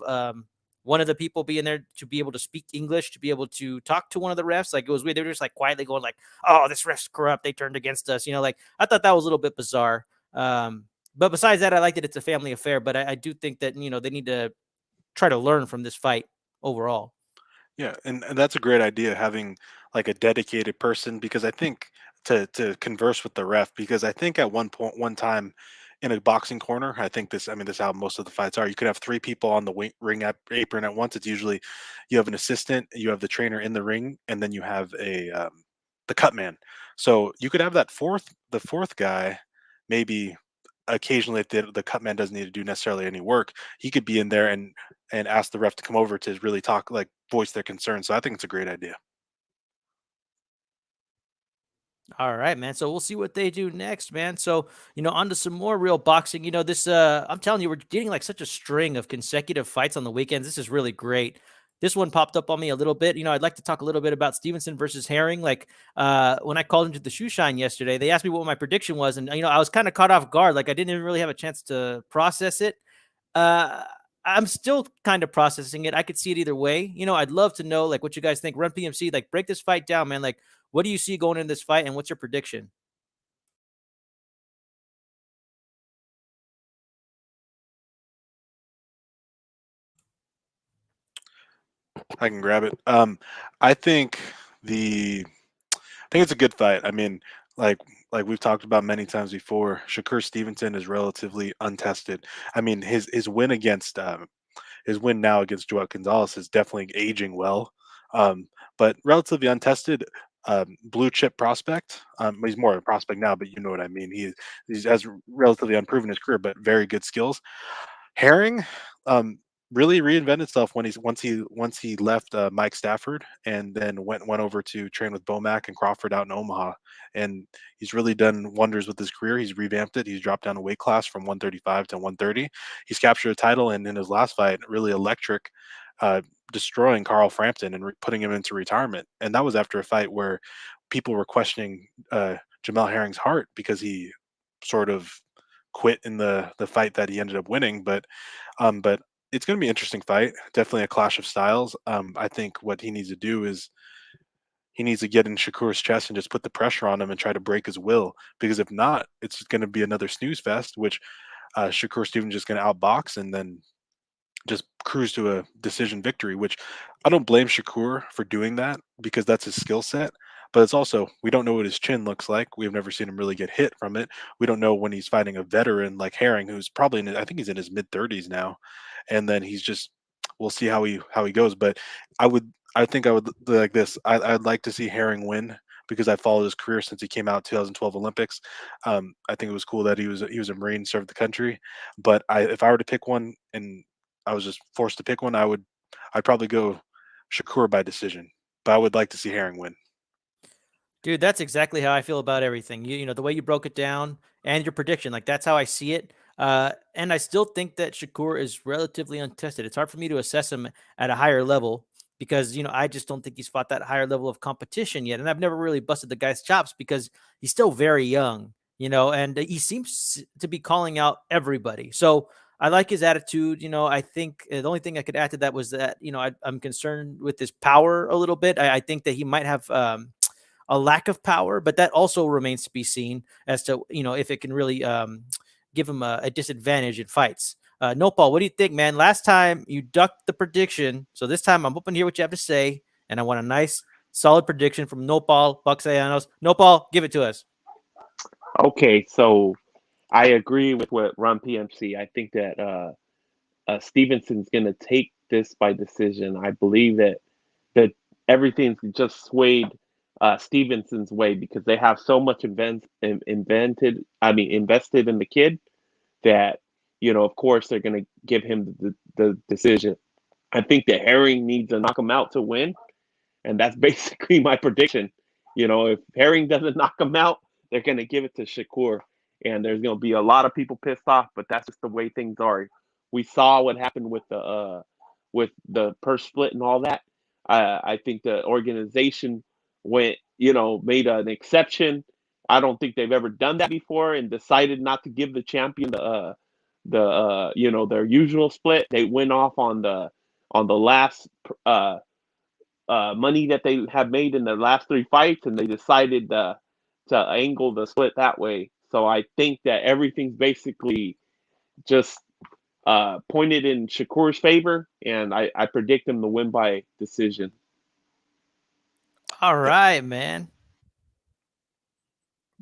one of the people be in there to be able to speak English, to be able to talk to one of the refs. Like, it was weird. They were just like quietly going like, oh, this ref's corrupt. They turned against us. Like, I thought that was a little bit bizarre. But besides that, I like that it's a family affair. But I do think that, they need to try to learn from this fight overall. Yeah, and that's a great idea, having like a dedicated person, because I think to converse with the ref, because I think at one time in a boxing corner, I think this is how most of the fights are. You could have three people on the apron at once. It's usually you have an assistant, you have the trainer in the ring, and then you have the cut man. So you could have the fourth guy, maybe occasionally, if the cut man doesn't need to do necessarily any work, he could be in there and ask the ref to come over to really talk, like voice their concerns. So I think it's a great idea. All right, man. So we'll see what they do next, man. So, on to some more real boxing. This I'm telling you, we're getting like such a string of consecutive fights on the weekends. This is really great. This one popped up on me a little bit. I'd like to talk a little bit about Stevenson versus Herring. Like, when I called into the shoe shine yesterday, they asked me what my prediction was, and I was kind of caught off guard. Like, I didn't even really have a chance to process it. Uh I'm still kind of processing it. I could see it either way. I'd love to know like what you guys think. Run PMC, like break this fight down, man. Like, what do you see going in this fight, and what's your prediction? I can grab it. I think the I think it's a good fight. I mean, like like we've talked about many times before, Shakur Stevenson is relatively untested. I mean, his win now against Joao Gonzalez is definitely aging well, um, but relatively untested. Blue chip prospect. He's more of a prospect now, but you know what I mean. He has relatively unproven his career, but very good skills. Herring really reinvented himself when once he left Mike Stafford, and then went over to train with Bomac and Crawford out in Omaha, and he's really done wonders with his career. He's revamped it. He's dropped down a weight class from 135 to 130. He's captured a title, and in his last fight, really electric, uh, destroying Carl Frampton and putting him into retirement. And that was after a fight where people were questioning Jamel Herring's heart, because he sort of quit in the fight that he ended up winning. But it's going to be an interesting fight. Definitely a clash of styles. I think what he needs to do is he needs to get in Shakur's chest and just put the pressure on him and try to break his will. Because if not, it's going to be another snooze fest, which Shakur Stevens just going to outbox and then just cruise to a decision victory. Which I don't blame Shakur for doing that, because that's his skill set. But it's also, we don't know what his chin looks like. We've never seen him really get hit from it. We don't know when he's fighting a veteran like Herring, who's probably I think he's in his mid 30s now, and then he's just, we'll see how he goes. But I think I would like this. I'd like to see Herring win, because I followed his career since he came out 2012 Olympics. I think it was cool that he was a Marine, served the country. But if I were to pick one, and I was just forced to pick one, I'd probably go Shakur by decision. But I would like to see Herring win. Dude, that's exactly how I feel about everything. The way you broke it down and your prediction, like that's how I see it. And I still think that Shakur is relatively untested. It's hard for me to assess him at a higher level because, I just don't think he's fought that higher level of competition yet. And I've never really busted the guy's chops because he's still very young, and he seems to be calling out everybody. So I like his attitude. I think the only thing I could add to that was that, I'm concerned with his power a little bit. I think that he might have, a lack of power, but that also remains to be seen as to, if it can really give him a disadvantage in fights. Nopal, what do you think, man? Last time you ducked the prediction, so this time I'm open to hear what you have to say, and I want a nice, solid prediction from Nopal Buxayanos. Nopal, give it to us. Okay, so I agree with what Run PMC. I think that Stevenson's going to take this by decision. I believe that everything's just swayed Stevenson's way because they have so much invested in the kid that, of course they're going to give him the decision. I think that Herring needs to knock him out to win, and that's basically my prediction. If Herring doesn't knock him out, they're going to give it to Shakur, and there's going to be a lot of people pissed off, but that's just the way things are. We saw what happened with the purse split and all that. I think the organization made an exception. I don't think they've ever done that before and decided not to give the champion their usual split. They went off on the last money that they have made in their last 3 fights, and they decided to angle the split that way. So I think that everything's basically just pointed in Shakur's favor, and I predict him to win by decision. All right, man.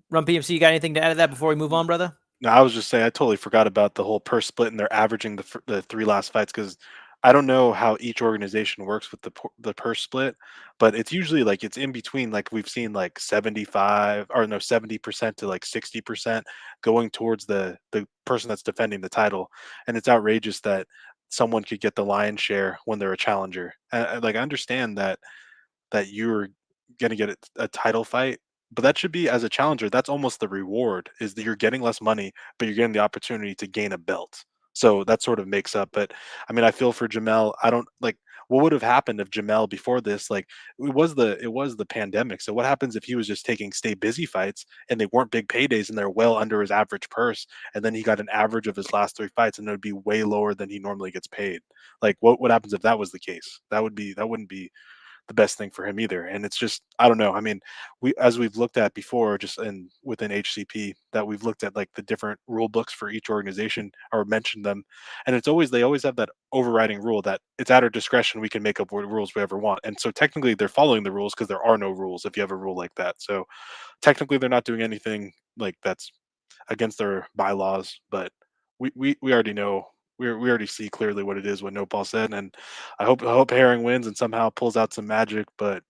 Run PMC, you got anything to add to that before we move on, brother? No, I was just saying I totally forgot about the whole purse split and they're averaging the 3 last fights because I don't know how each organization works with the purse split, but it's usually like it's in between. Like we've seen like 70% to like 60% going towards the person that's defending the title, and it's outrageous that someone could get the lion's share when they're a challenger. Like I understand that you're going to get a title fight, but that should be as a challenger. That's almost the reward is that you're getting less money, but you're getting the opportunity to gain a belt. So that sort of makes up. But I mean, I feel for Jamel. I don't like what would have happened if Jamel before this, like it was the pandemic. So what happens if he was just taking stay busy fights and they weren't big paydays and they're well under his average purse, and then he got an average of his last 3 fights and it would be way lower than he normally gets paid. Like what happens if that was the case? That wouldn't be the best thing for him either. And it's just I don't know. I mean, we've looked at before, just within HCP, that we've looked at like the different rule books for each organization or mentioned them, and they always have that overriding rule that it's at our discretion. We can make up what rules we ever want, and so technically they're following the rules because there are no rules if you have a rule like that. So technically they're not doing anything like that's against their bylaws, but we already know we already see clearly what it is, what Nopal said, and I hope Herring wins and somehow pulls out some magic, but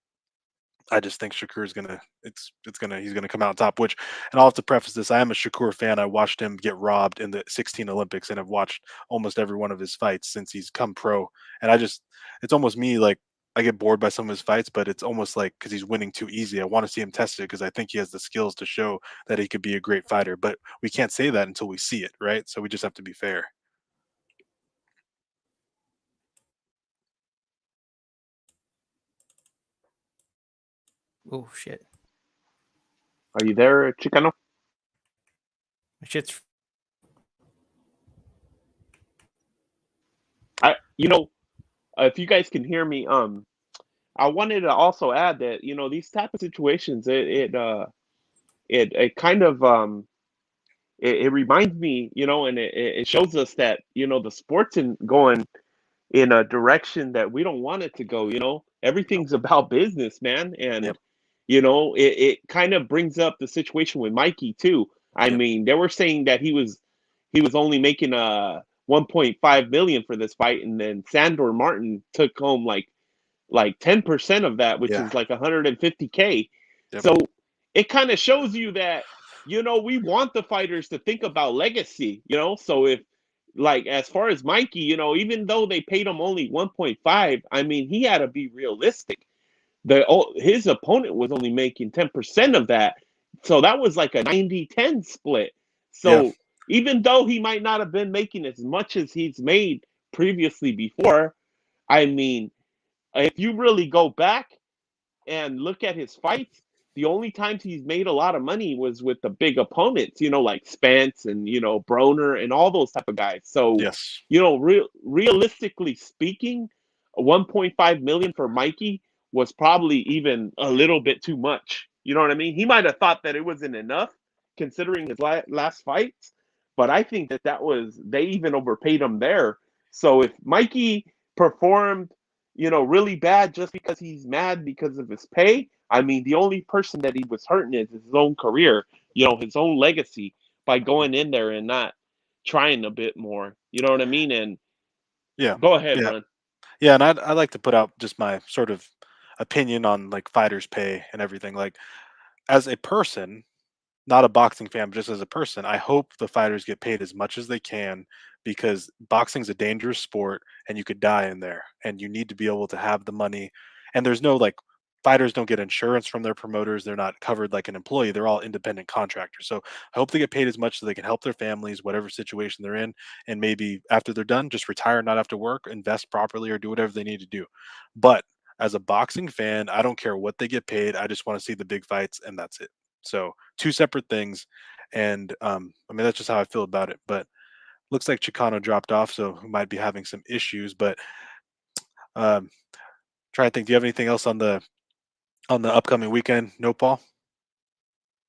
I just think Shakur's he's gonna come out on top. Which, and I'll have to preface this: I am a Shakur fan. I watched him get robbed in the 16 Olympics, and I've watched almost every one of his fights since he's come pro. And it's almost me like I get bored by some of his fights, but it's almost like because he's winning too easy. I want to see him tested because I think he has the skills to show that he could be a great fighter. But we can't say that until we see it, right? So we just have to be fair. Oh shit! Are you there, Chicano? My shit's. If you guys can hear me, I wanted to also add that these type of situations, it kind of it reminds me, and it shows us that the sport's going in a direction that we don't want it to go. Everything's about business, man, and Yep. it kind of brings up the situation with Mikey too. I Yep. mean, they were saying that he was only making 1.5 million for this fight, and then Sandor Martin took home like 10% of that, which Yeah. is like 150K. Yep. So it kind of shows you that we want the fighters to think about legacy. So if like as far as Mikey, even though they paid him only 1.5, I mean he had to be realistic. His opponent was only making 10% of that, so that was like a 90-10 split. So Yeah. even though he might not have been making as much as he's made previously before, I mean, if you really go back and look at his fights, the only times he's made a lot of money was with the big opponents, like Spence and Broner and all those type of guys. So Yes. realistically speaking, 1.5 million for Mikey was probably even a little bit too much. You know what I mean? He might have thought that it wasn't enough considering his last fights, but I think they even overpaid him there. So if Mikey performed really bad just because he's mad because of his pay, I mean, the only person that he was hurting is his own career, his own legacy. by going in there and not trying a bit more. You know what I mean? And Yeah, go ahead, yeah, Run. yeah. And I like to put out just my sort of opinion on like fighters' pay and everything. Like as a person, not a boxing fan, but just as a person, I hope the fighters get paid as much as they can because boxing's a dangerous sport and you could die in there and you need to be able to have the money. And there's no like fighters don't get insurance from their promoters. They're not covered like an employee. They're all independent contractors. So I hope they get paid as much so they can help their families, whatever situation they're in. And maybe after they're done, just retire, not have to work, invest properly, or do whatever they need to do. But as a boxing fan, I don't care what they get paid. I just want to see the big fights and that's it. So two separate things, and I mean that's just how I feel about it. But looks like Chicano dropped off, so we might be having some issues. But um, try to think. Do you have anything else on the upcoming weekend? No, Paul.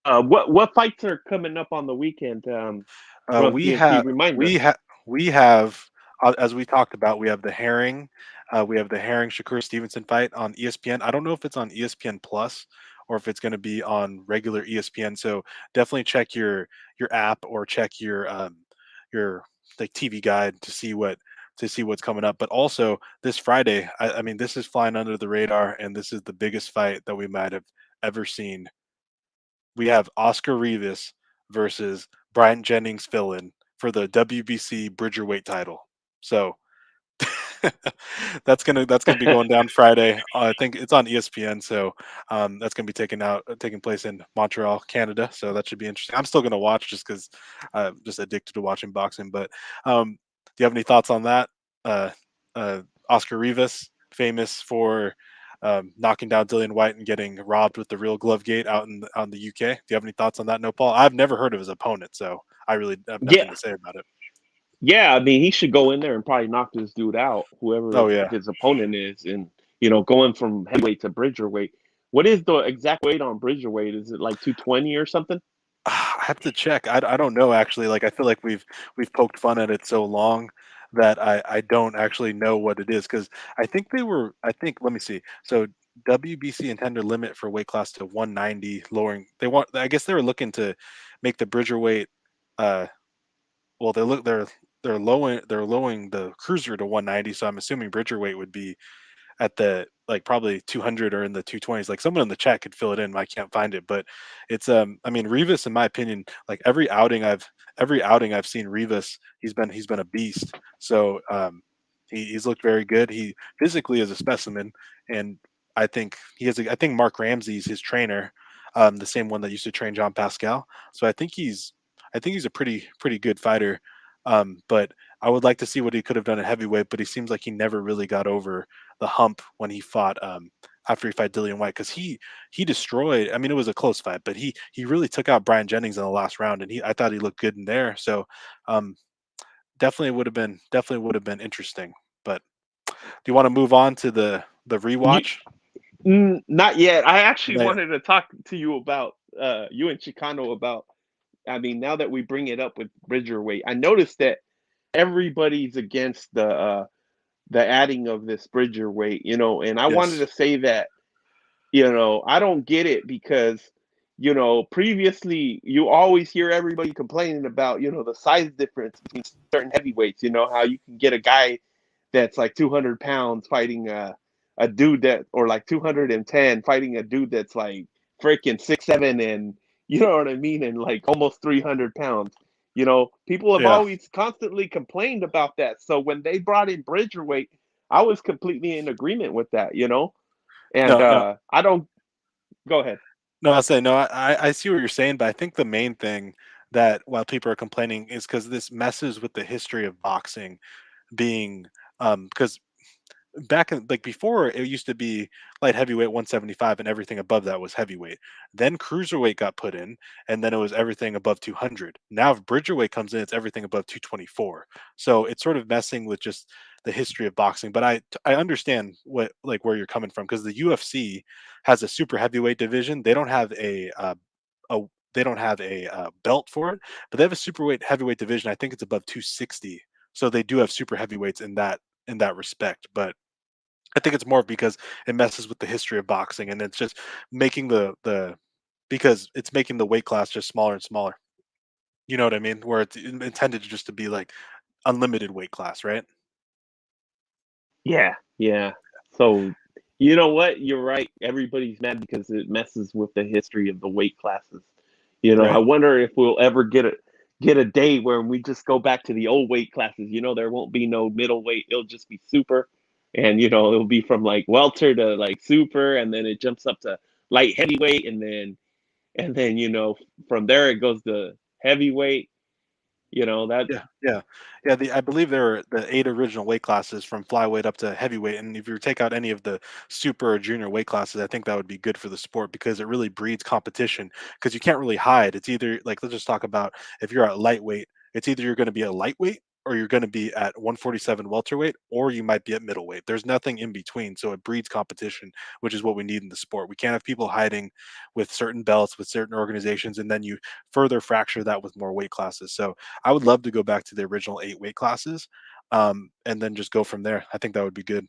What fights are coming up on the weekend? Uh, Run we TNT, have remind we us. have we have as we talked about, we have the Herring, Shakur Stevenson fight on ESPN. I don't know if it's on ESPN Plus or if it's going to be on regular ESPN. So definitely check your app or check your like TV guide to see what's coming up. But also this Friday, I mean, this is flying under the radar, and this is the biggest fight that we might have ever seen. We have Oscar Rivas versus Bryant Jennings fill-in for the WBC Bridgerweight title. So that's gonna be going down Friday. I think it's on ESPN, so that's gonna be taking place in Montreal, Canada. So that should be interesting. I'm still gonna watch just because I'm just addicted to watching boxing. But do you have any thoughts on that? Uh, Oscar Rivas, famous for knocking down Dillian White and getting robbed with the real glove gate out in on the UK. Do you have any thoughts on that? No, Paul. I've never heard of his opponent, so I really have nothing Yeah, to say about it. yeah. I mean, he should go in there and probably knock this dude out, Oh whoever yeah. his opponent is, and going from heavyweight to Bridgerweight. What is the exact weight on Bridgerweight? Is it like 220 or something? I have to check. I don't know actually. Like I feel like we've poked fun at it so long that I don't actually know what it is because I think I think let me see. So WBC intend to limit for weight class to 190, lowering I guess they were looking to make the Bridgerweight uh well they're lowering the cruiser to 190, so I'm assuming Bridgerweight would be at the like probably 200 or in the 220s. Like someone in the chat could fill it in. I can't find it, but it's I mean Rivas, in my opinion, like every outing I've seen Rivas, he's been a beast. So he's looked very good. He physically is a specimen, and I think Mark Ramsey's his trainer, the same one that used to train John Pascal. So I think he's a pretty good fighter. But I would like to see what he could have done at heavyweight, but he seems like he never really got over the hump when he fought after he fought Dillian White because he destroyed. I mean, it was a close fight, but he really took out Brian Jennings in the last round, and I thought he looked good in there. So um, definitely would have been interesting. But do you want to move on to the You, rewatch? not yet. I actually No, wanted to talk to you about you and Chicano about. I mean, now that we bring it up with Bridgerweight, I noticed that everybody's against the adding of this Bridgerweight, and I wanted yes, to say that, I don't get it because, previously you always hear everybody complaining about, the size difference between certain heavyweights, how you can get a guy that's like 200 pounds fighting a dude that, or like 210 fighting a dude that's like freaking 6'7" and you know what I mean, and like almost 300 pounds. People have yeah, always constantly complained about that. So when they brought in Bridgerweight, I was completely in agreement with that. And no, no, I don't go ahead. no. I'll say no. I see what you're saying, but I think the main thing that while people are complaining is because this messes with the history of boxing being because back in like before it used to be light heavyweight 175 and everything above that was heavyweight, then cruiserweight got put in, and then it was everything above 200. Now if bridgerweight comes in, it's everything above 224. So it's sort of messing with just the history of boxing. But I understand what like where you're coming from because the UFC has a super heavyweight division. They don't have a they don't have a belt for it, but they have a superweight heavyweight division. I think it's above 260. So they do have super heavyweights in that respect. But I think it's more because it messes with the history of boxing, and it's just making the because it's making the weight class just smaller and smaller. You know what I mean? Where it's intended just to be like unlimited weight class, right? Yeah, yeah. So you know what? You're right. Everybody's mad because it messes with the history of the weight classes. I Right. wonder if we'll ever get a day where we just go back to the old weight classes. There won't be no middleweight. It'll just be super, and it'll be from like welter to like super, and then it jumps up to light heavyweight, and then from there it goes to heavyweight. That. Yeah, yeah, yeah. I believe there are the 8 original weight classes from flyweight up to heavyweight, and if you take out any of the super or junior weight classes, I think that would be good for the sport because it really breeds competition. Because you can't really hide. It's either like let's just talk about if you're at lightweight, it's either you're going to be a lightweight or you're going to be at 147 welterweight, or you might be at middleweight. There's nothing in between, so it breeds competition, which is what we need in the sport. We can't have people hiding with certain belts with certain organizations, and then you further fracture that with more weight classes. So I would love to go back to the original 8 weight classes, and then just go from there. I think that would be good.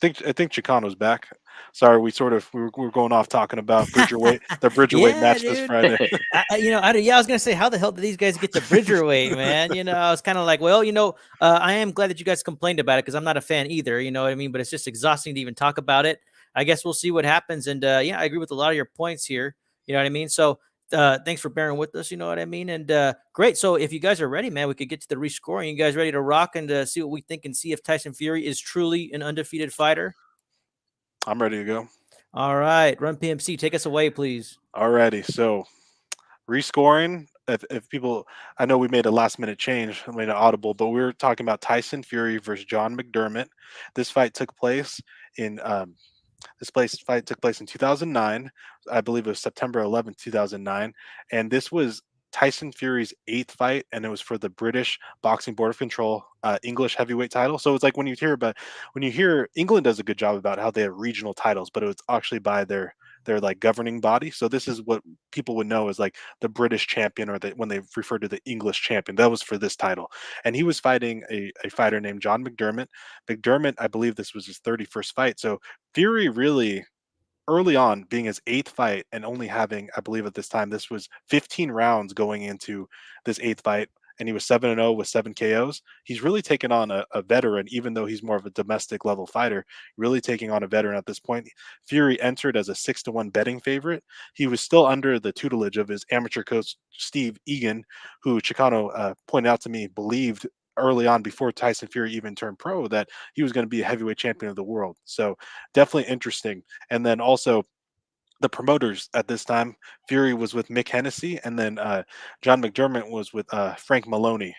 I think Chicano's back. Sorry, we were going off talking about the Bridgerweight Yeah, match this dude. Friday. I was gonna say, how the hell did these guys get to Bridgerweight, man? I was kind of like, well, I am glad that you guys complained about it because I'm not a fan either. You know what I mean? But it's just exhausting to even talk about it. I guess we'll see what happens. And yeah, I agree with a lot of your points here. You know what I mean? So thanks for bearing with us. You know what I mean? And great. So if you guys are ready, man, we could get to the rescoring. You guys ready to rock and see what we think and see if Tyson Fury is truly an undefeated fighter? I'm ready to go. All right, Run PMC, take us away, please. Alrighty, so rescoring. If people, I know we made a last minute change, made an audible, but we were talking about Tyson Fury versus John McDermott. This fight took place in fight took place in 2009. I believe it was September 11th, 2009, and this was Tyson Fury's 8th fight, and it was for the British Boxing Board of Control English heavyweight title. So it's like when you hear England does a good job about how they have regional titles, but it was actually by their like governing body. So this is what people would know as like the British champion, or when they refer to the English champion, that was for this title. And he was fighting a fighter named John McDermott. McDermott, I believe this was his 31st fight. So Fury really early on being his 8th fight and only having, I believe at this time, this was 15 rounds going into this 8th fight, and he was 7-0 with 7 KOs. He's really taken on a veteran, even though he's more of a domestic level fighter, really taking on a veteran at this point. Fury entered as a 6-1 betting favorite. He was still under the tutelage of his amateur coach, Steve Egan, who Chicano pointed out to me believed early on before Tyson Fury even turned pro that he was going to be a heavyweight champion of the world. So definitely interesting. And then also the promoters at this time, Fury was with Mick Hennessy, and then John McDermott was with Frank Maloney.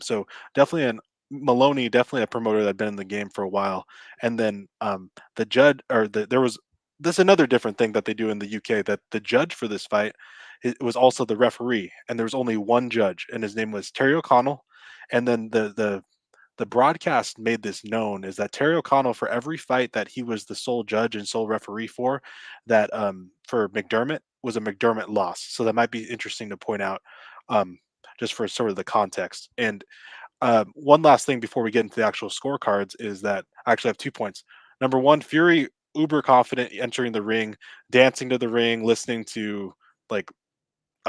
So definitely Maloney, definitely a promoter that had been in the game for a while. And then the judge, there was this another different thing that they do in the UK, that the judge for this fight, it was also the referee, and there was only one judge, and his name was Terry O'Connell. And then the broadcast made this known is that Terry O'Connell, for every fight that he was the sole judge and sole referee for, that for McDermott was a McDermott loss. So that might be interesting to point out, um, just for sort of the context. And one last thing before we get into the actual scorecards is that I actually have 2 points. Number one, Fury uber confident entering the ring, dancing to the ring, listening to like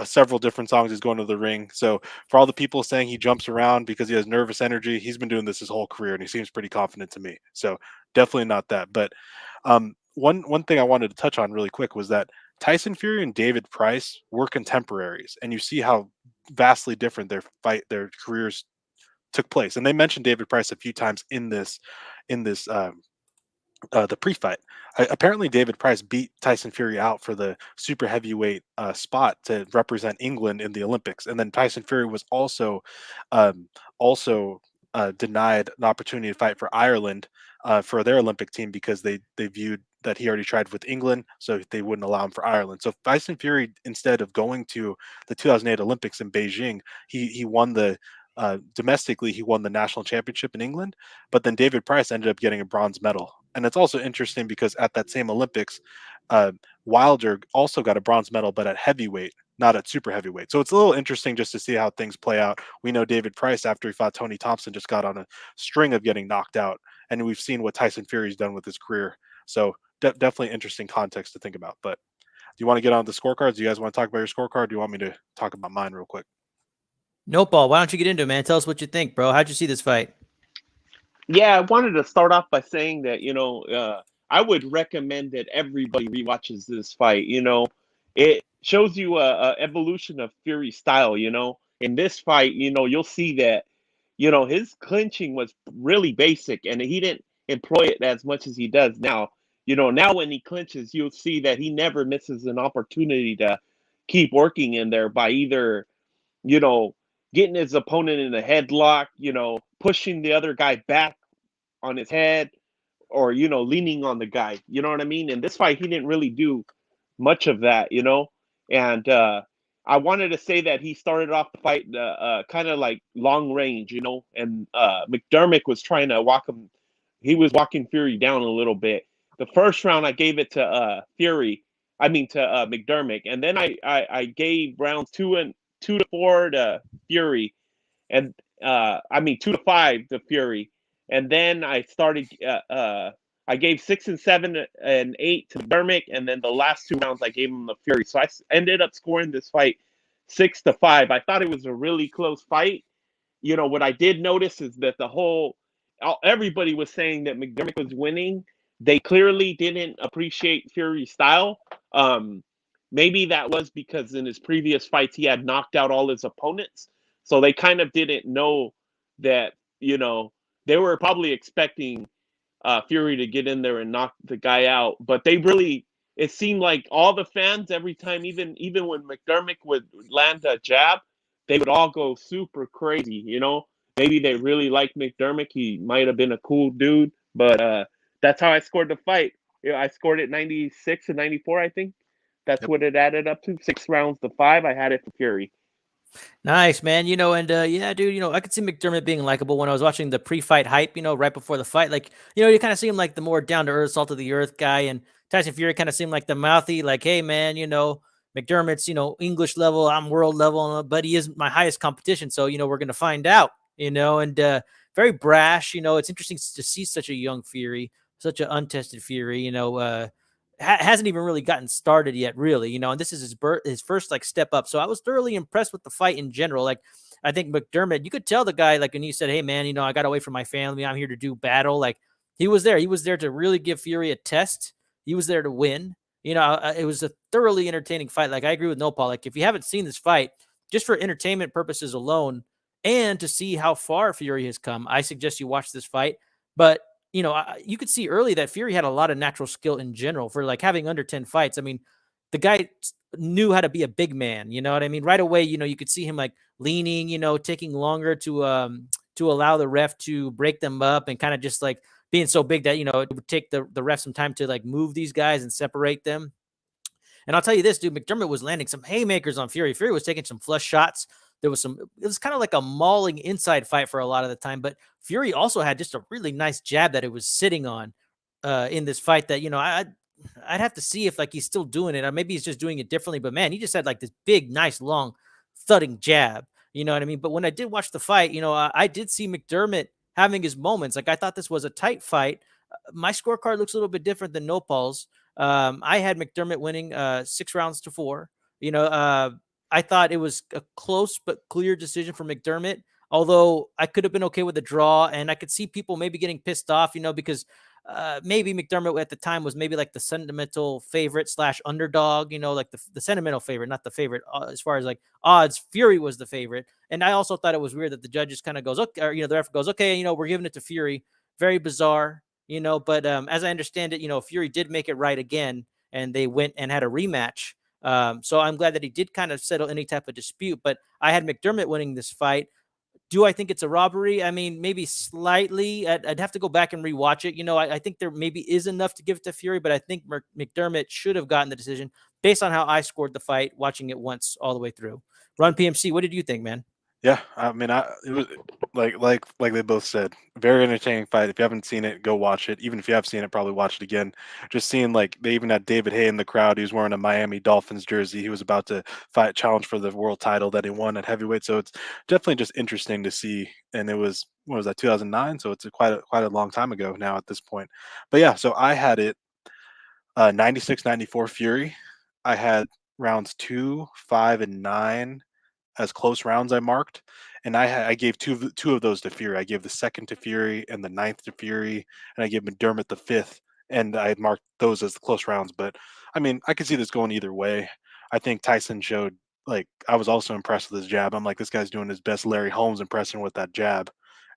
several different songs he's going to the ring. So for all the people saying he jumps around because he has nervous energy, he's been doing this his whole career, and he seems pretty confident to me. So definitely not that. But one thing I wanted to touch on really quick was that Tyson Fury and David Price were contemporaries, and you see how vastly different their careers took place. And they mentioned David Price a few times in this the pre-fight. Apparently, David Price beat Tyson Fury out for the super heavyweight spot to represent England in the Olympics, and then Tyson Fury was um, also denied an opportunity to fight for Ireland for their Olympic team because they viewed that he already tried with England, so they wouldn't allow him for Ireland. So Tyson Fury, instead of going to the 2008 Olympics in Beijing, he won the domestically, he won the national championship in England, but then David Price ended up getting a bronze medal. And it's also interesting because at that same Olympics, uh, Wilder also got a bronze medal, but at heavyweight, not at super heavyweight. So it's a little interesting just to see how things play out. We know David Price, after he fought Tony Thompson, just got on a string of getting knocked out, and we've seen what Tyson Fury's done with his career. So definitely interesting context to think about. But do you want to get on the scorecards? Do you guys want to talk about your scorecard? Or do you want me to talk about mine real quick? Nopal, why don't you get into it, man? Tell us what you think, bro. How'd you see this fight? Yeah, I wanted to start off by saying that, I would recommend that everybody rewatches this fight. It shows you a evolution of Fury's style. In this fight, you'll see that, his clinching was really basic, and he didn't employ it as much as he does now. Now when he clinches, you'll see that he never misses an opportunity to keep working in there by either, you know, getting his opponent in a headlock, pushing the other guy back on his head, or leaning on the guy. You know what I mean? In this fight, he didn't really do much of that. And I wanted to say that he started off the fight kind of like long range, and McDermott was trying to walk him. He was walking Fury down a little bit. The first round, I gave it to Fury. I mean to McDermott, and then I gave rounds 2 to 4 to Fury, and I mean 2 to 5 to Fury, and then I started. I gave 6 and 7 and 8 to Dermick, and then the last 2 rounds I gave him the Fury. So I ended up scoring this fight 6-5. I thought it was a really close fight. What I did notice is that everybody was saying that McDermott was winning. They clearly didn't appreciate Fury's style. Maybe that was because in his previous fights he had knocked out all his opponents. So they kind of didn't know that, they were probably expecting Fury to get in there and knock the guy out. But it seemed like all the fans, every time, even when McDermott would land a jab, they would all go super crazy. Maybe they really liked McDermott. He might have been a cool dude, but that's how I scored the fight. I scored it 96 and 94, I think. That's Yep. what it added up to. 6 rounds to 5. I had it for Fury. Nice, man. And yeah, dude, I could see McDermott being likable when I was watching the pre-fight hype, right before the fight. Like, you kind of see him like the more down-to-earth, salt-of-the-earth guy. And Tyson Fury kind of seemed like the mouthy, like, hey, man, McDermott's, English level, I'm world level, but he is my highest competition. So, we're going to find out, and very brash. It's interesting to see such a young Fury, such an untested Fury, hasn't even really gotten started yet, really, and this is his first like step up. So I was thoroughly impressed with the fight in general. Like, I think McDermott, you could tell the guy, like when he said, hey man, I got away from my family, I'm here to do battle. Like, he was there to really give Fury a test. He was there to win. It was a thoroughly entertaining fight. Like, I agree with Nopal. Like, if you haven't seen this fight, just for entertainment purposes alone, and to see how far Fury has come, I suggest you watch this fight. But you could see early that Fury had a lot of natural skill in general for like having under 10 fights. I mean, the guy knew how to be a big man. You know what I mean? Right away, you could see him like leaning, taking longer to allow the ref to break them up, and kind of just like being so big that, it would take the ref some time to like move these guys and separate them. And I'll tell you this, dude, McDermott was landing some haymakers on Fury. Fury was taking some flush shots. It was kind of like a mauling inside fight for a lot of the time, but Fury also had just a really nice jab that it was sitting on in this fight that, I'd have to see if like he's still doing it, or maybe he's just doing it differently. But man, he just had like this big, nice, long, thudding jab. You know what I mean? But when I did watch the fight, I did see McDermott having his moments. Like, I thought this was a tight fight. My scorecard looks a little bit different than Nopal's. I had McDermott winning 6 rounds to 4. I thought it was a close but clear decision for McDermott, although I could have been okay with a draw, and I could see people maybe getting pissed off, because maybe McDermott at the time was maybe like the sentimental favorite / underdog, like the sentimental favorite, not the favorite as far as like odds. Fury was the favorite. And I also thought it was weird that the judges kind of goes, okay, or, the ref goes, okay, we're giving it to Fury. Very bizarre, but as I understand it, Fury did make it right again, and they went and had a rematch. So I'm glad that he did kind of settle any type of dispute, but I had McDermott winning this fight. Do I think it's a robbery? I mean, maybe slightly. I'd have to go back and rewatch it. I think there maybe is enough to give it to Fury, but I think McDermott should have gotten the decision based on how I scored the fight, watching it once all the way through. Run PMC, what did you think, man? Yeah, I mean, it was like they both said, very entertaining fight. If you haven't seen it, go watch it. Even if you have seen it, probably watch it again. Just seeing like they even had David Hay in the crowd. He was wearing a Miami Dolphins jersey. He was about to challenge for the world title that he won at heavyweight. So it's definitely just interesting to see. And it was, what was that, 2009? So it's quite a long time ago now at this point. But yeah, so I had it 96-94 Fury. I had rounds 2, 5, and 9 as close rounds I marked, and I gave two of those to Fury. I gave the second to Fury and the ninth to Fury, and I gave McDermott the fifth, and I marked those as the close rounds. But I mean, I could see this going either way. I think Tyson showed, like, I was also impressed with his jab. I'm like, this guy's doing his best Larry Holmes impression with that jab,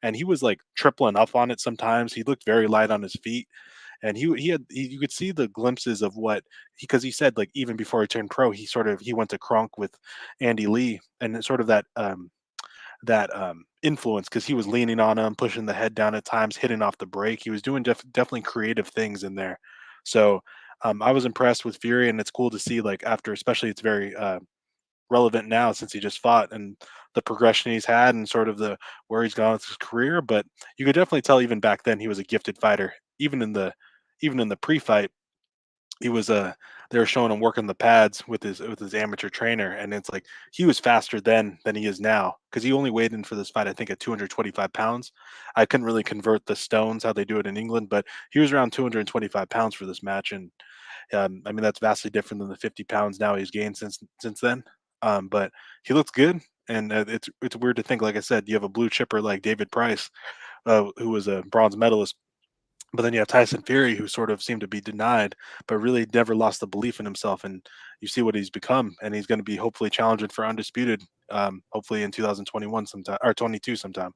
and he was like tripling up on it sometimes. He looked very light on his feet, and you could see the glimpses of what, because he said, like, even before he turned pro, he went to Kronk with Andy Lee, and it's sort of that influence, because he was leaning on him, pushing the head down at times, hitting off the break. He was doing definitely creative things in there. So I was impressed with Fury, and it's cool to see, like, after, especially, it's very relevant now since he just fought, and the progression he's had and sort of the where he's gone with his career. But you could definitely tell even back then he was a gifted fighter. Even in the pre-fight, he was they were showing him working the pads with his amateur trainer, and it's like he was faster then than he is now, because he only weighed in for this fight, I think, at 225 pounds. I couldn't really convert the stones how they do it in England, but he was around 225 pounds for this match. And I mean, that's vastly different than the 50 pounds now he's gained since then. But he looks good, and it's weird to think, like I said, you have a blue chipper like David Price, who was a bronze medalist, but then you have Tyson Fury, who sort of seemed to be denied, but really never lost the belief in himself. And you see what he's become, and he's going to be hopefully challenging for undisputed, hopefully in 2021 sometime, or 22 sometime.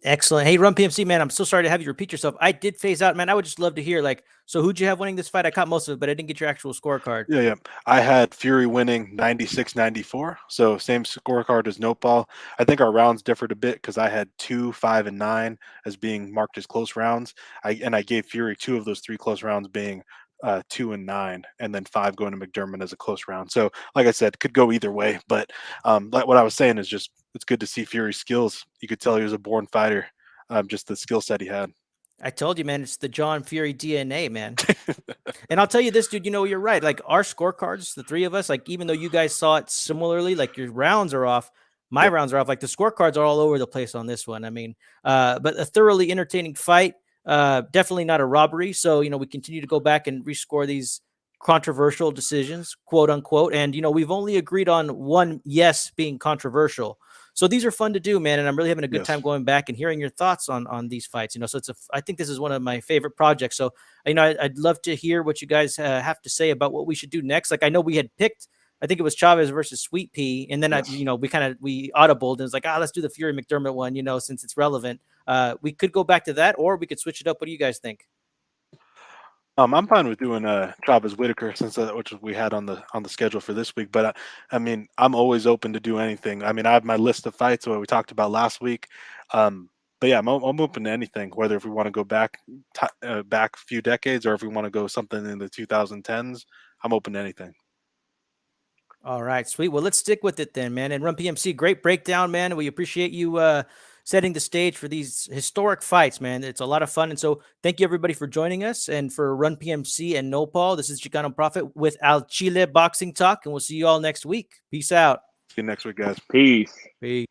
Excellent. Hey, Run PMC, man, I'm so sorry to have you repeat yourself. I did phase out, man. I would just love to hear, like, so who'd you have winning this fight? I caught most of it, but I didn't get your actual scorecard. Yeah. I had Fury winning 96-94, so same scorecard as Nopal. I think our rounds differed a bit because I had 2, 5, and 9 as being marked as close rounds. I gave Fury 2 of those 3 close rounds being 2 and 9, and then 5 going to McDermott as a close round. So, like I said, could go either way. But like what I was saying is just, it's good to see Fury's skills. You could tell he was a born fighter, just the skill set he had. I told you, man, it's the John Fury DNA, man. And I'll tell you this, dude, you're right. Like, our scorecards, the 3 of us, like, even though you guys saw it similarly, like, your rounds are off, my Yep. rounds are off. Like, the scorecards are all over the place on this one. I mean, but a thoroughly entertaining fight. Definitely not a robbery. So, we continue to go back and rescore these controversial decisions, quote unquote. And, we've only agreed on one yes being controversial. So these are fun to do, man, and I'm really having a good Yes. time going back and hearing your thoughts on these fights. So I think this is one of my favorite projects. So I'd love to hear what you guys have to say about what we should do next. Like, I know we had picked, I think it was Chavez versus Sweet Pea, and then Yes. we audibled and it's like, let's do the Fury McDermott one, since it's relevant. We could go back to that, or we could switch it up. What do you guys think? I'm fine with doing Chavez Whitaker, since which we had on the schedule for this week. But I mean, I'm always open to do anything. I mean, I have my list of fights what we talked about last week. But yeah, I'm open to anything. Whether if we want to go back a few decades, or if we want to go something in the 2010s, I'm open to anything. All right, sweet. Well, let's stick with it then, man. And Run PMC, great breakdown, man. We appreciate you setting the stage for these historic fights, man. It's a lot of fun. And so thank you, everybody, for joining us. And for Run PMC and Nopal, this is Chicano Prophet with Al Chile Boxing Talk. And we'll see you all next week. Peace out. See you next week, guys. Peace. Peace.